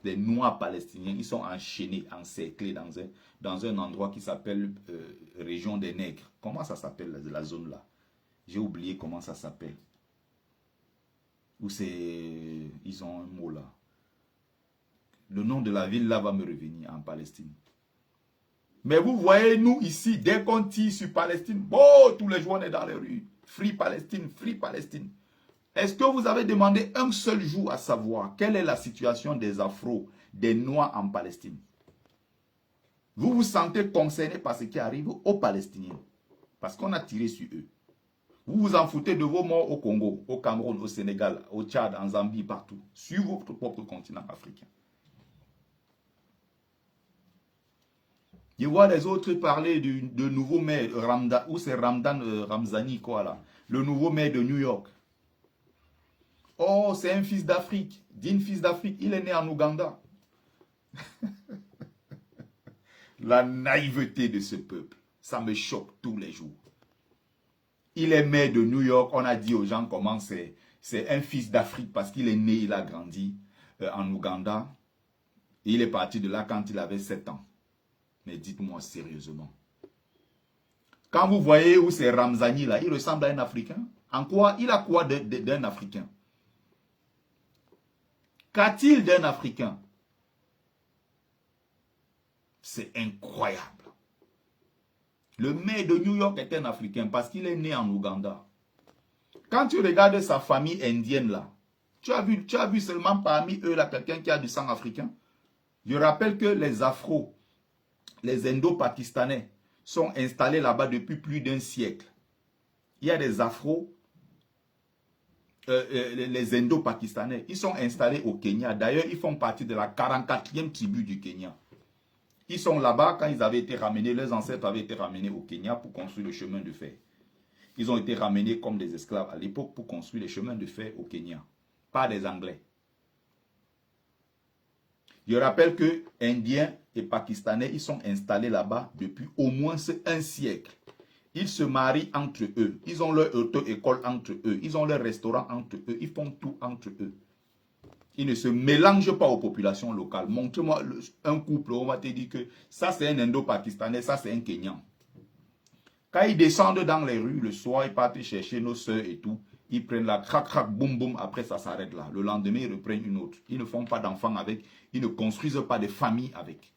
Des Noirs palestiniens, ils sont enchaînés, encerclés dans un endroit qui s'appelle région des Nègres. Comment ça s'appelle la zone là? J'ai oublié comment ça s'appelle. Ou c'est... Ils ont un mot là. Le nom de la ville là va me revenir en Palestine. Mais vous voyez, nous ici, dès qu'on tire sur Palestine, oh, tous les jours on est dans les rues. Free Palestine, Free Palestine. Est-ce que vous avez demandé un seul jour à savoir quelle est la situation des Afro, des Noirs en Palestine? Vous vous sentez concerné par ce qui arrive aux Palestiniens. Parce qu'on a tiré sur eux. Vous vous en foutez de vos morts au Congo, au Cameroun, au Sénégal, au Tchad, en Zambie, partout. Sur votre propre continent africain. Je vois les autres parler de nouveau maire, Ramdan, ou c'est Ramzani, quoi là. Le nouveau maire de New York. Oh, c'est un fils d'Afrique. Digne fils d'Afrique. Il est né en Ouganda. La naïveté de ce peuple. Ça me choque tous les jours. Il est maire de New York. On a dit aux gens comment c'est un fils d'Afrique parce qu'il est né, il a grandi en Ouganda. Et il est parti de là quand il avait 7 ans. Mais dites-moi sérieusement. Quand vous voyez où c'est Ramzani là, il ressemble à un Africain. En quoi? Il a quoi d'un Africain? Qu'a-t-il d'un Africain? C'est incroyable. Le maire de New York est un Africain parce qu'il est né en Ouganda. Quand tu regardes sa famille indienne là, tu as vu seulement parmi eux là quelqu'un qui a du sang africain? Je rappelle que les Afro, les Indo-Pakistanais sont installés là-bas depuis plus d'un siècle. Il y a des Afro, les Indo-Pakistanais, ils sont installés au Kenya. D'ailleurs, ils font partie de la 44e tribu du Kenya. Ils sont là-bas quand ils avaient été ramenés, leurs ancêtres avaient été ramenés au Kenya pour construire le chemin de fer. Ils ont été ramenés comme des esclaves à l'époque pour construire les chemins de fer au Kenya. Pas des Anglais. Je rappelle que Indiens et Pakistanais, ils sont installés là-bas depuis au moins un siècle. Ils se marient entre eux. Ils ont leur auto-école entre eux. Ils ont leur restaurant entre eux. Ils font tout entre eux. Ils ne se mélangent pas aux populations locales. Montre-moi un couple, on va te dire que ça c'est un Indo-Pakistanais, ça c'est un Kenyan. Quand ils descendent dans les rues, le soir, ils partent chercher nos soeurs et tout. Ils prennent la crac, crac, boum, boum, après ça s'arrête là. Le lendemain, ils reprennent une autre. Ils ne font pas d'enfants avec. Ils ne construisent pas de familles avec.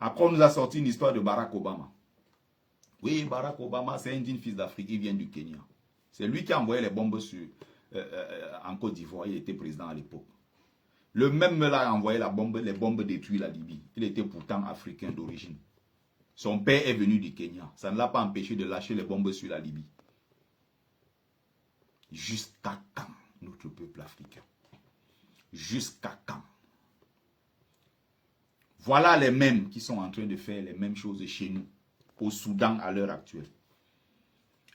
Après, on nous a sorti une histoire de Barack Obama. Oui, Barack Obama, c'est un digne fils d'Afrique. Il vient du Kenya. C'est lui qui a envoyé les bombes en Côte d'Ivoire. Il était président à l'époque. Le même là a envoyé les bombes détruisent la Libye. Il était pourtant africain d'origine. Son père est venu du Kenya. Ça ne l'a pas empêché de lâcher les bombes sur la Libye. Jusqu'à quand, notre peuple africain? Jusqu'à quand? Voilà les mêmes qui sont en train de faire les mêmes choses chez nous, au Soudan à l'heure actuelle.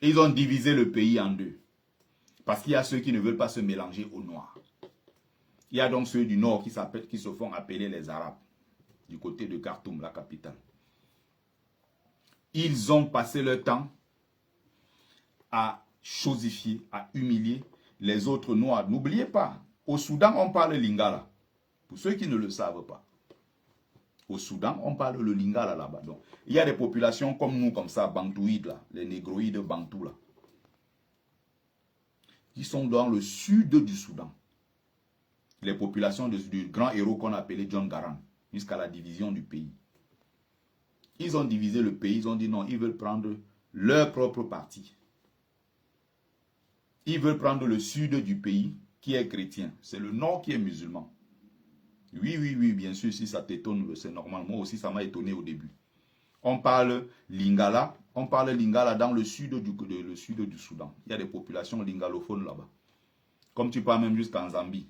Ils ont divisé le pays en deux. Parce qu'il y a ceux qui ne veulent pas se mélanger aux Noirs. Il y a donc ceux du Nord qui se font appeler les Arabes, du côté de Khartoum, la capitale. Ils ont passé leur temps à chosifier, à humilier les autres Noirs. N'oubliez pas, au Soudan, on parle lingala. Pour ceux qui ne le savent pas. Au Soudan, on parle le lingala là-bas. Donc, il y a des populations comme nous, comme ça, bantouides là, les négroïdes bantous là. Ils sont dans le sud du Soudan. Les populations du grand héros qu'on appelait John Garang, jusqu'à la division du pays. Ils ont divisé le pays, ils ont dit non, ils veulent prendre leur propre parti. Ils veulent prendre le sud du pays qui est chrétien. C'est le nord qui est musulman. Oui, bien sûr, si ça t'étonne, c'est normal. Moi aussi, ça m'a étonné au début. On parle lingala, dans le sud du Soudan. Il y a des populations lingalophones là-bas. Comme tu parles même jusqu'en Zambie.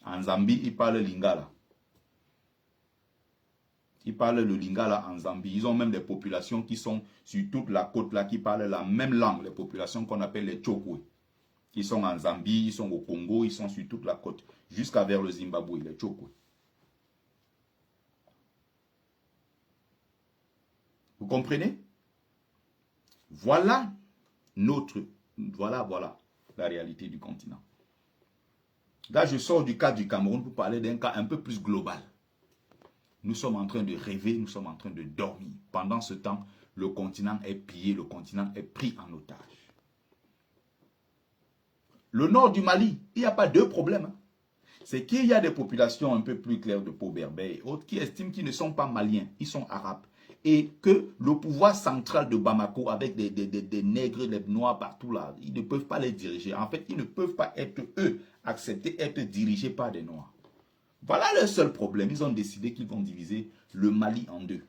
En Zambie, ils parlent lingala. Ils parlent le lingala en Zambie. Ils ont même des populations qui sont sur toute la côte là, qui parlent la même langue. Les populations qu'on appelle les Tchokwe. Ils sont en Zambie, ils sont au Congo, ils sont sur toute la côte. Jusqu'à vers le Zimbabwe, les Tchokwe. Vous comprenez? Voilà la réalité du continent. Là, je sors du cas du Cameroun pour parler d'un cas un peu plus global. Nous sommes en train de rêver, nous sommes en train de dormir. Pendant ce temps, le continent est pillé, le continent est pris en otage. Le nord du Mali, il n'y a pas deux problèmes. Hein. C'est qu'il y a des populations un peu plus claires de peau berbère et autres qui estiment qu'ils ne sont pas maliens, ils sont arabes. Et que le pouvoir central de Bamako, avec des nègres, des noirs partout là, ils ne peuvent pas les diriger. En fait, ils ne peuvent pas être, eux, acceptés, être dirigés par des noirs. Voilà le seul problème. Ils ont décidé qu'ils vont diviser le Mali en deux.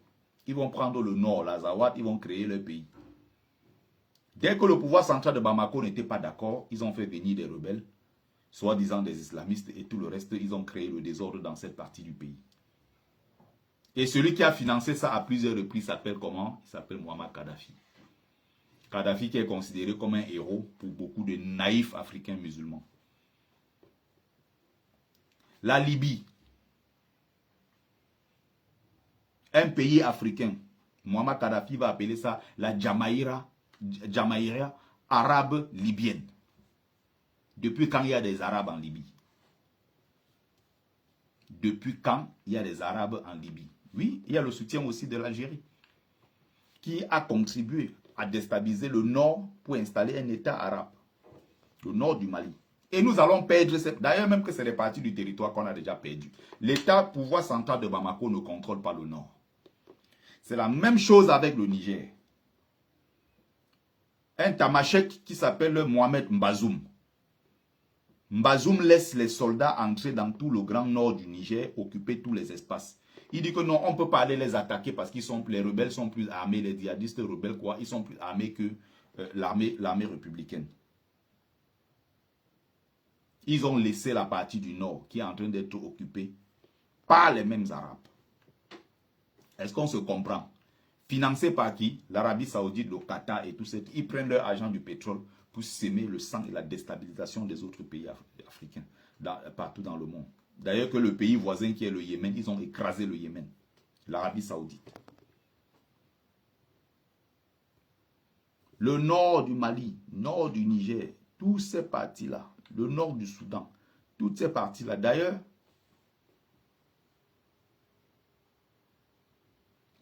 Ils vont prendre le nord, l'Azawad, ils vont créer leur pays. Dès que le pouvoir central de Bamako n'était pas d'accord, ils ont fait venir des rebelles, soi-disant des islamistes, et tout le reste, ils ont créé le désordre dans cette partie du pays. Et celui qui a financé ça à plusieurs reprises s'appelle comment? Il s'appelle Muammar Kadhafi. Kadhafi qui est considéré comme un héros pour beaucoup de naïfs africains musulmans. La Libye, un pays africain, Muammar Kadhafi va appeler ça la Jamaïra arabe libyenne. Depuis quand il y a des Arabes en Libye? Depuis quand il y a des Arabes en Libye? Oui, il y a le soutien aussi de l'Algérie, qui a contribué à déstabiliser le nord pour installer un État arabe, le nord du Mali. Et nous allons perdre, d'ailleurs même que c'est des parties du territoire qu'on a déjà perdu. L'État pouvoir central de Bamako ne contrôle pas le nord. C'est la même chose avec le Niger. Un tamashek qui s'appelle Mohamed Mbazoum. Mbazoum laisse les soldats entrer dans tout le grand nord du Niger, occuper tous les espaces. Il dit que non, on ne peut pas aller les attaquer parce que les rebelles sont plus armés, les djihadistes rebelles, quoi, ils sont plus armés que l'armée républicaine. Ils ont laissé la partie du nord qui est en train d'être occupée par les mêmes Arabes. Est-ce qu'on se comprend? Financé par qui? L'Arabie Saoudite, le Qatar et tout ça. Ils prennent leur argent du pétrole pour s'aimer le sang et la déstabilisation des autres pays africains, partout dans le monde. D'ailleurs que le pays voisin qui est le Yémen, ils ont écrasé le Yémen, l'Arabie Saoudite. Le nord du Mali, nord du Niger, toutes ces parties-là, le nord du Soudan, toutes ces parties-là. D'ailleurs,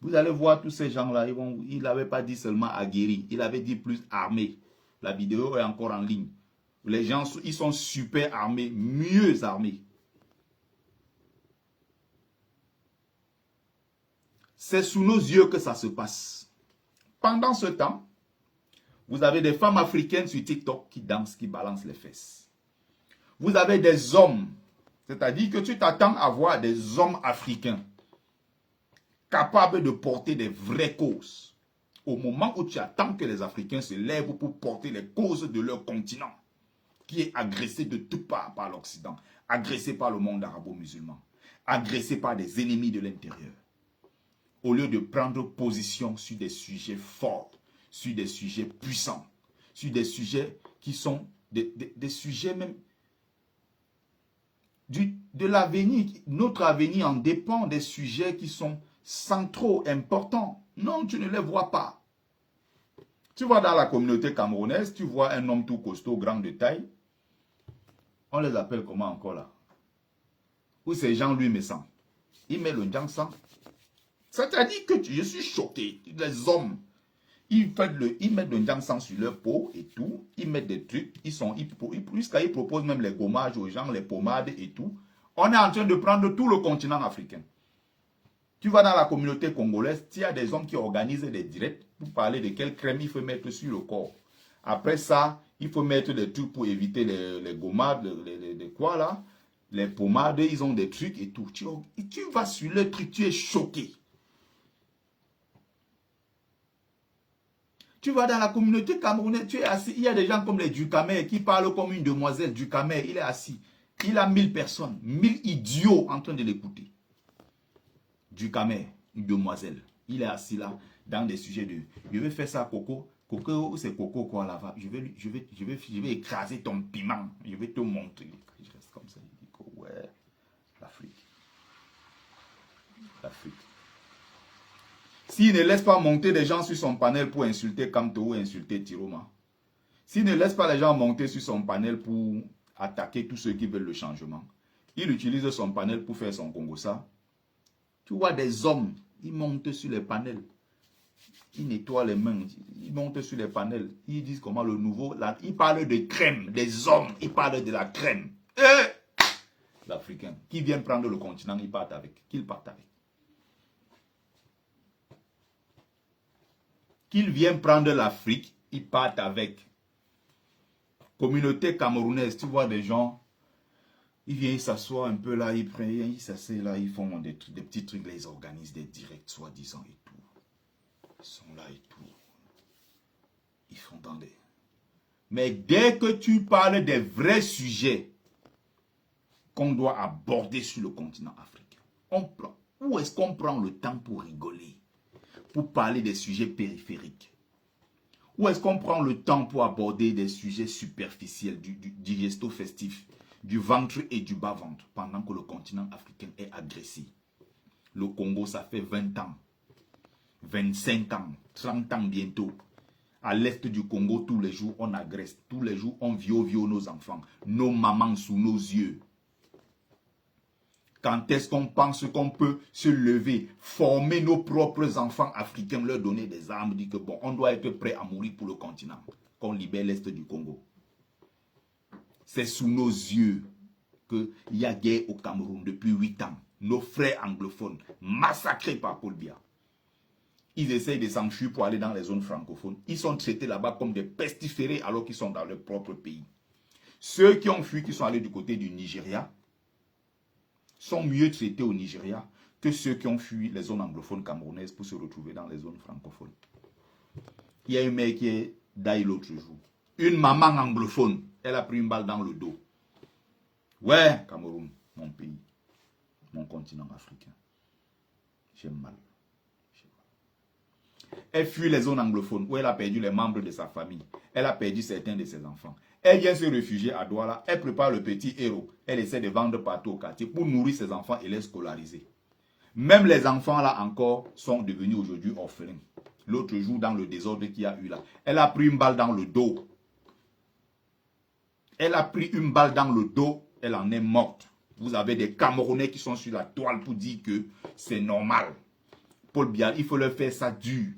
vous allez voir tous ces gens-là, il n'avait pas dit seulement aguerris, il avait dit plus armés. La vidéo est encore en ligne. Les gens, ils sont super armés, mieux armés. C'est sous nos yeux que ça se passe. Pendant ce temps, vous avez des femmes africaines sur TikTok qui dansent, qui balancent les fesses. Vous avez des hommes, c'est-à-dire que tu t'attends à voir des hommes africains capables de porter des vraies causes. Au moment où tu attends que les Africains se lèvent pour porter les causes de leur continent, qui est agressé de toutes parts par l'Occident, agressé par le monde arabo-musulman, agressé par des ennemis de l'intérieur. Au lieu de prendre position sur des sujets forts, sur des sujets puissants, sur des sujets qui sont des sujets même de l'avenir. Notre avenir en dépend des sujets qui sont centraux, importants. Non, tu ne les vois pas. Tu vois dans la communauté camerounaise, tu vois un homme tout costaud, grand de taille. On les appelle comment encore là? Ou c'est Jean-Louis Messan. Il met le Njansan. C'est-à-dire que je suis choqué. Les hommes, ils mettent le Njansan sur leur peau et tout. Ils mettent des trucs. Jusqu'à ils proposent même les gommages aux gens, les pommades et tout. On est en train de prendre tout le continent africain. Tu vas dans la communauté congolaise, il y a des hommes qui organisent des directs pour parler de quelle crème il faut mettre sur le corps. Après ça, il faut mettre des trucs pour éviter les gommades, les quoi là, les pommades, ils ont des trucs et tout. Tu vas sur le truc, tu es choqué. Tu vas dans la communauté camerounaise, tu es assis, il y a des gens comme les Ducamer qui parlent comme une demoiselle. Ducamer, il est assis. Il a 1000 personnes, 1000 idiots en train de l'écouter. Ducamer, une demoiselle, il est assis là dans des sujets de je vais faire ça Coco, Coco c'est Coco quoi là-bas, je vais écraser ton piment, je vais te montrer. Je reste comme ça, je dis ouais, l'Afrique. S'il ne laisse pas monter des gens sur son panel pour insulter Kamto ou insulter Tiroma, s'il ne laisse pas les gens monter sur son panel pour attaquer tous ceux qui veulent le changement, il utilise son panel pour faire son Congossa. Tu vois des hommes, ils montent sur les panels Ils nettoient les mains, ils montent sur les panels, ils disent comment le nouveau, là, ils parlent de crème, des hommes, ils parlent de la crème. L'Africain, qui vient prendre le continent, ils partent avec, qu'ils partent avec. Qu'ils viennent prendre l'Afrique, ils partent avec. Communauté camerounaise, tu vois des gens, ils viennent s'asseoir un peu là, ils prennent, ils s'asseyent là, ils font des petits trucs, là, ils organisent des directs, soi-disant et tout. Ils sont là et tout. Ils font dans des... Mais dès que tu parles des vrais sujets qu'on doit aborder sur le continent africain, on prend. Où est-ce qu'on prend le temps pour rigoler, pour parler des sujets périphériques? Où est-ce qu'on prend le temps pour aborder des sujets superficiels, du digesto festif, du ventre et du bas-ventre, pendant que le continent africain est agressé? Le Congo, ça fait 20 ans, 25 ans, 30 ans bientôt. À l'est du Congo, tous les jours, on agresse. Tous les jours, on viole nos enfants, nos mamans sous nos yeux. Quand est-ce qu'on pense qu'on peut se lever, former nos propres enfants africains, leur donner des armes, dire que bon, on doit être prêt à mourir pour le continent, qu'on libère l'Est du Congo? C'est sous nos yeux qu'il y a guerre au Cameroun depuis 8 ans. Nos frères anglophones, massacrés par Paul Biya. Ils essayent de s'enfuir pour aller dans les zones francophones. Ils sont traités là-bas comme des pestiférés alors qu'ils sont dans leur propre pays. Ceux qui ont fui, qui sont allés du côté du Nigeria, sont mieux traités au Nigeria que ceux qui ont fui les zones anglophones camerounaises pour se retrouver dans les zones francophones. Il y a une mère qui est d'ailleurs l'autre jour. Une maman anglophone, elle a pris une balle dans le dos. Ouais, Cameroun, mon pays, mon continent africain. J'ai mal. Elle fuit les zones anglophones où elle a perdu les membres de sa famille. Elle a perdu certains de ses enfants. Elle vient se réfugier à Douala. Elle prépare le petit héros. Elle essaie de vendre partout au quartier pour nourrir ses enfants et les scolariser. Même les enfants là encore sont devenus aujourd'hui orphelins. L'autre jour, dans le désordre qu'il y a eu là, elle a pris une balle dans le dos. Elle a pris une balle dans le dos. Elle en est morte. Vous avez des Camerounais qui sont sur la toile pour dire que c'est normal. Paul Biya, il faut leur faire ça dur.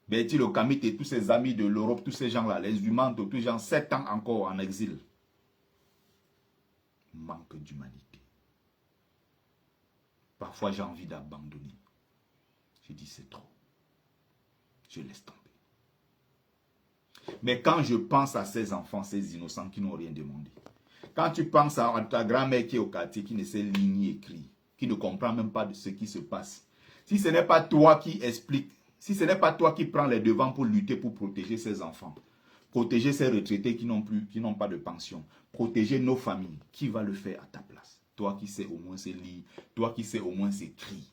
Bertie le Kamit et tous ses amis de l'Europe, tous ces gens-là, les humains, tous ces gens, 7 ans encore en exil. Manque d'humanité. Parfois, j'ai envie d'abandonner. Je dis, c'est trop. Je laisse tomber. Mais quand je pense à ces enfants, ces innocents qui n'ont rien demandé, quand tu penses à ta grand-mère qui est au quartier, qui ne sait lire ni écrire, qui ne comprend même pas de ce qui se passe, si ce n'est pas toi qui explique, si ce n'est pas toi qui prends les devants pour lutter pour protéger ces enfants, protéger ces retraités qui n'ont pas de pension, protéger nos familles, qui va le faire à ta place? Toi qui sais au moins se lire, toi qui sais au moins s'écrire.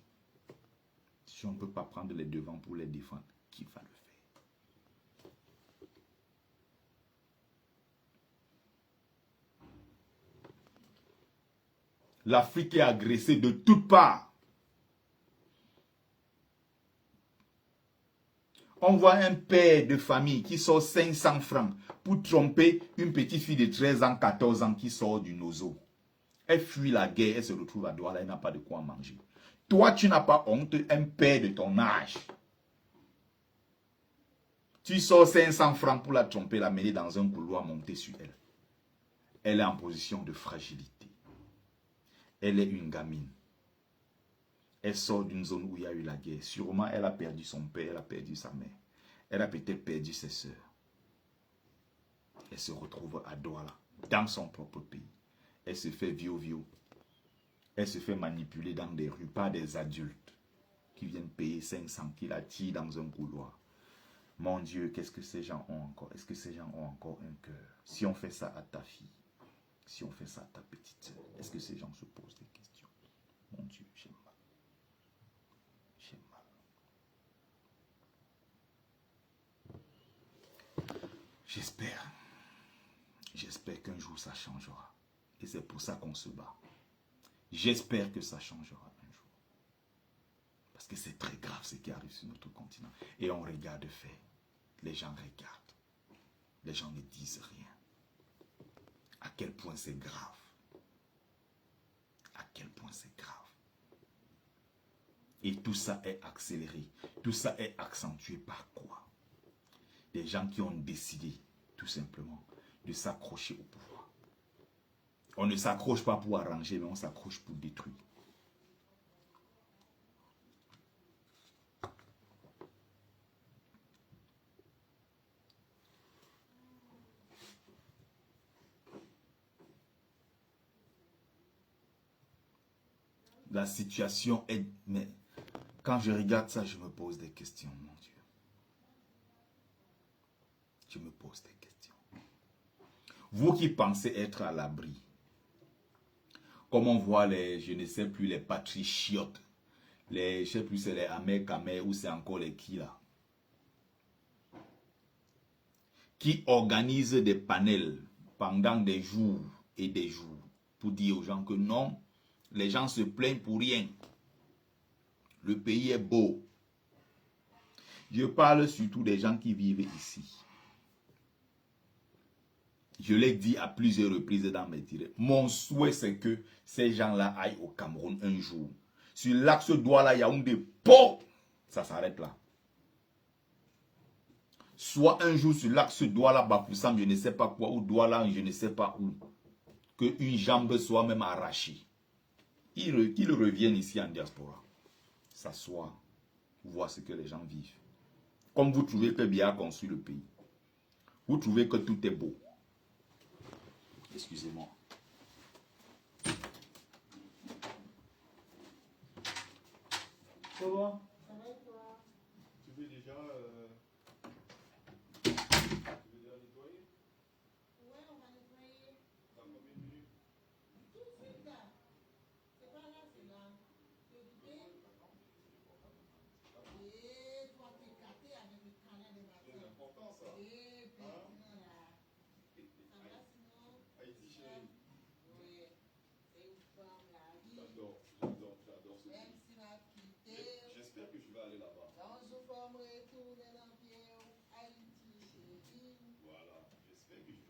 Si on ne peut pas prendre les devants pour les défendre, qui va le faire? L'Afrique est agressée de toutes parts. On voit un père de famille qui sort 500 francs pour tromper une petite fille de 13 ans, 14 ans qui sort du nozo. Elle fuit la guerre, elle se retrouve à Douala, elle n'a pas de quoi manger. Toi, tu n'as pas honte, un père de ton âge. Tu sors 500 francs pour la tromper, la mener dans un couloir, monter sur elle. Elle est en position de fragilité. Elle est une gamine. Elle sort d'une zone où il y a eu la guerre. Sûrement, elle a perdu son père, elle a perdu sa mère. Elle a peut-être perdu ses soeurs. Elle se retrouve à Douala, dans son propre pays. Elle se fait viol. Elle se fait manipuler dans des rues par des adultes qui viennent payer 500, qui la tirent dans un couloir. Mon Dieu, qu'est-ce que ces gens ont encore? Est-ce que ces gens ont encore un cœur? Si on fait ça à ta fille, si on fait ça à ta petite soeur, est-ce que ces gens se posent des questions? Mon Dieu, j'ai mal. J'ai mal. J'espère qu'un jour ça changera. Et c'est pour ça qu'on se bat. J'espère que ça changera un jour. Parce que c'est très grave ce qui arrive sur notre continent. Et on regarde faire. Les gens regardent. Les gens ne disent rien. À quel point c'est grave. À quel point c'est grave. Et tout ça est accéléré. Tout ça est accentué par quoi? Des gens qui ont décidé, tout simplement, de s'accrocher au pouvoir. On ne s'accroche pas pour arranger, mais on s'accroche pour détruire. La situation est... Mais quand je regarde ça, je me pose des questions, mon Dieu. Je me pose des questions. Vous qui pensez être à l'abri, comme on voit les, je ne sais plus, les patriotes, les, je ne sais plus, c'est les Amer ou c'est encore les qui là, qui organisent des panels pendant des jours et des jours pour dire aux gens que non, les gens se plaignent pour rien. Le pays est beau. Je parle surtout des gens qui vivent ici. Je l'ai dit à plusieurs reprises dans mes directs. Mon souhait, c'est que ces gens-là aillent au Cameroun un jour. Sur l'axe Douala-Yaoundé, ça s'arrête là. Soit un jour sur l'axe Douala-Bafoussam, je ne sais pas quoi, ou Douala, je ne sais pas où. Qu'une jambe soit même arrachée. Qu'ils reviennent ici en diaspora. S'asseoir, voir ce que les gens vivent. Comme vous trouvez que Biya a construit le pays. Vous trouvez que tout est beau. Excusez-moi. Ça va? Ça va et toi? Tu veux déjà nettoyer? Ouais, on va nettoyer. Dans combien de minutes? Tout de suite là. C'est pas là, c'est là. Tu es occupé? Et toi, tu es gâté avec le canard de matin. C'est important ça. Et puis, sinon là. Ça va sinon? Haïti chérie. Oui. C'est une femme là. J'adore ce Même pays. si m'a quitté. J'espère que je vais aller là-bas. Dans une forme retourner dans le pied. Haïti, chérie. Voilà, j'espère que je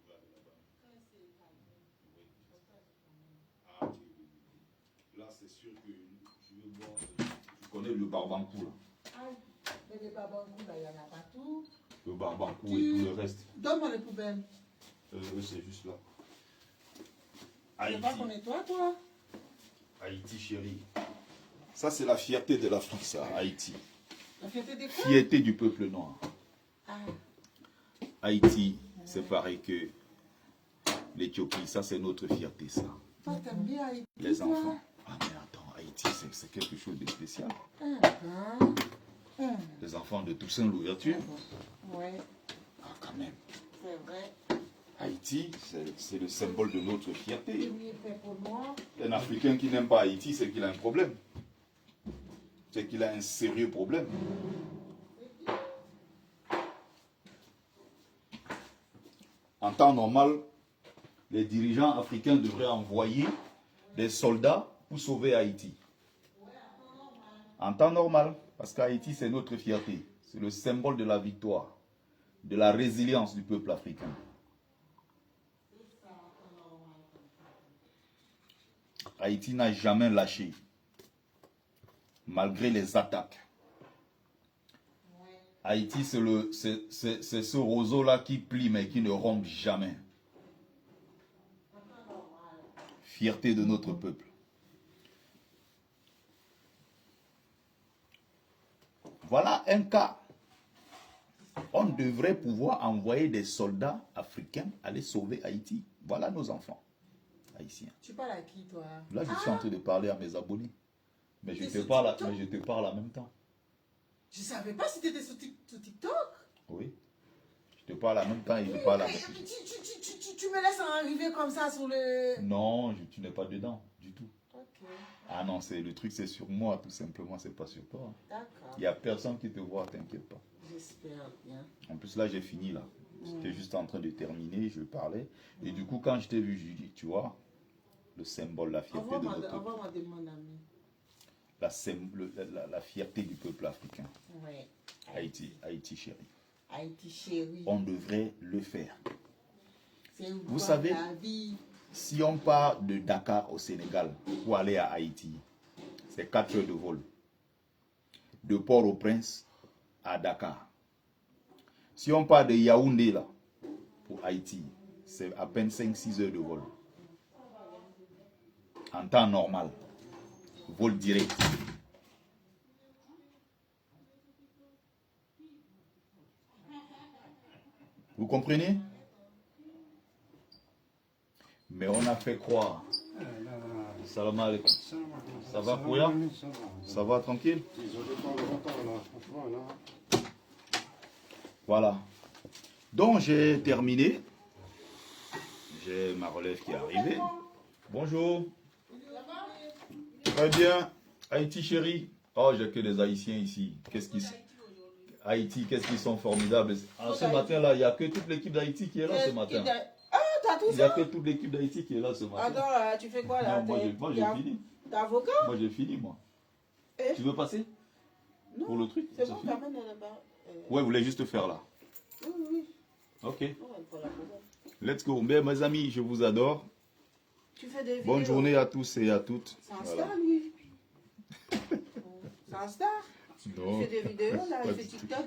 vais aller là-bas. Quand c'est calme. Oui. Comme ça, je connais. Ah, ok, oui. Là, c'est sûr que je vais boire. Je connais le barbancourt là. Ah, mais les babangous là, il y en a partout. Le barbancourt et tout le reste. Donne-moi les poubelles. C'est juste là. Tu veux pas qu'on nettoie, toi? Haïti chérie. Ça, c'est la fierté de l'Afrique, ça, Haïti. La fierté des quoi? Fierté du peuple noir. Ah, Haïti, c'est pareil que l'Éthiopie. Ça, c'est notre fierté, ça. toi, t'aimes bien Haïti, Les toi? enfants. Ah, mais attends, Haïti, c'est quelque chose de spécial. Les enfants de Toussaint l'ouverture. Ouais, Ah, quand même. c'est vrai. Haïti, c'est le symbole de notre fierté. Il est fait pour moi. Un Africain qui n'aime pas Haïti, c'est qu'il a un problème. C'est qu'il a un sérieux problème. En temps normal, les dirigeants africains devraient envoyer des soldats pour sauver Haïti. En temps normal, parce qu'Haïti, c'est notre fierté. C'est le symbole de la victoire, de la résilience du peuple africain. Haïti n'a jamais lâché, malgré les attaques. Haïti, c'est ce roseau-là qui plie, mais qui ne rompt jamais. Fierté de notre peuple. Voilà un cas. On devrait pouvoir envoyer des soldats africains aller sauver Haïti. Voilà nos enfants haïtiens. Tu parles à qui, toi? Là, je suis en train de parler à mes abonnés. Mais je te parle en même temps. Je savais pas si tu étais sur TikTok. Oui. Je te parle en même temps et je parle à mes Tu me laisses arriver comme ça sur le... Non, tu n'es pas dedans du tout. Ok, Ah non, le truc c'est sur moi tout simplement, c'est pas sur toi. d'accord. Il n'y a personne qui te voit, t'inquiète pas. J'espère bien. En plus là j'ai fini là. J'étais juste en train de terminer, je parlais. Et du coup quand je t'ai vu, je dis, tu vois, le symbole, la fierté de notre peuple. Envoie-moi de mon ami. La fierté du peuple africain. Ouais. Haïti chérie. Haïti chérie. On devrait le faire. Vous savez, la vie. Si on part de Dakar au Sénégal pour aller à Haïti, c'est 4 heures de vol. de Port-au-Prince à Dakar. Si on part de Yaoundé là, pour Haïti, c'est à peine 5-6 heures de vol. En temps normal. Vol direct. Vous comprenez? Mais on a fait croire. Salam alaikum. Ça va, Kouya? Ça va tranquille? Voilà. Donc j'ai terminé. J'ai ma relève qui est arrivée. Bonjour. Très bien. Haïti chérie. Oh, j'ai que des Haïtiens ici. Haïti, qu'est-ce qu'ils sont formidables. Ah, ce matin-là, il n'y a que toute l'équipe d'Haïti qui est là ce matin. Ah, t'as tout Il n'y a ça? que toute l'équipe d'Haïti qui est là ce matin. Attends, tu fais quoi là? Non, moi j'ai fini. T'es avocat? Moi j'ai fini, moi. Eh? Tu veux passer Non, pour le truc? c'est Ça bon, finit? t'amènes là-bas. Ouais, vous voulez juste faire là. Oui, oui. Ok. Non, il faut la poubelle. Let's go. Mais mes amis, je vous adore. Tu fais des vidéos. Bonne journée à tous et à toutes. C'est un Voilà. star, lui. C'est un star. Non. Il fait des vidéos, là, Pas il fait du tout. TikTok.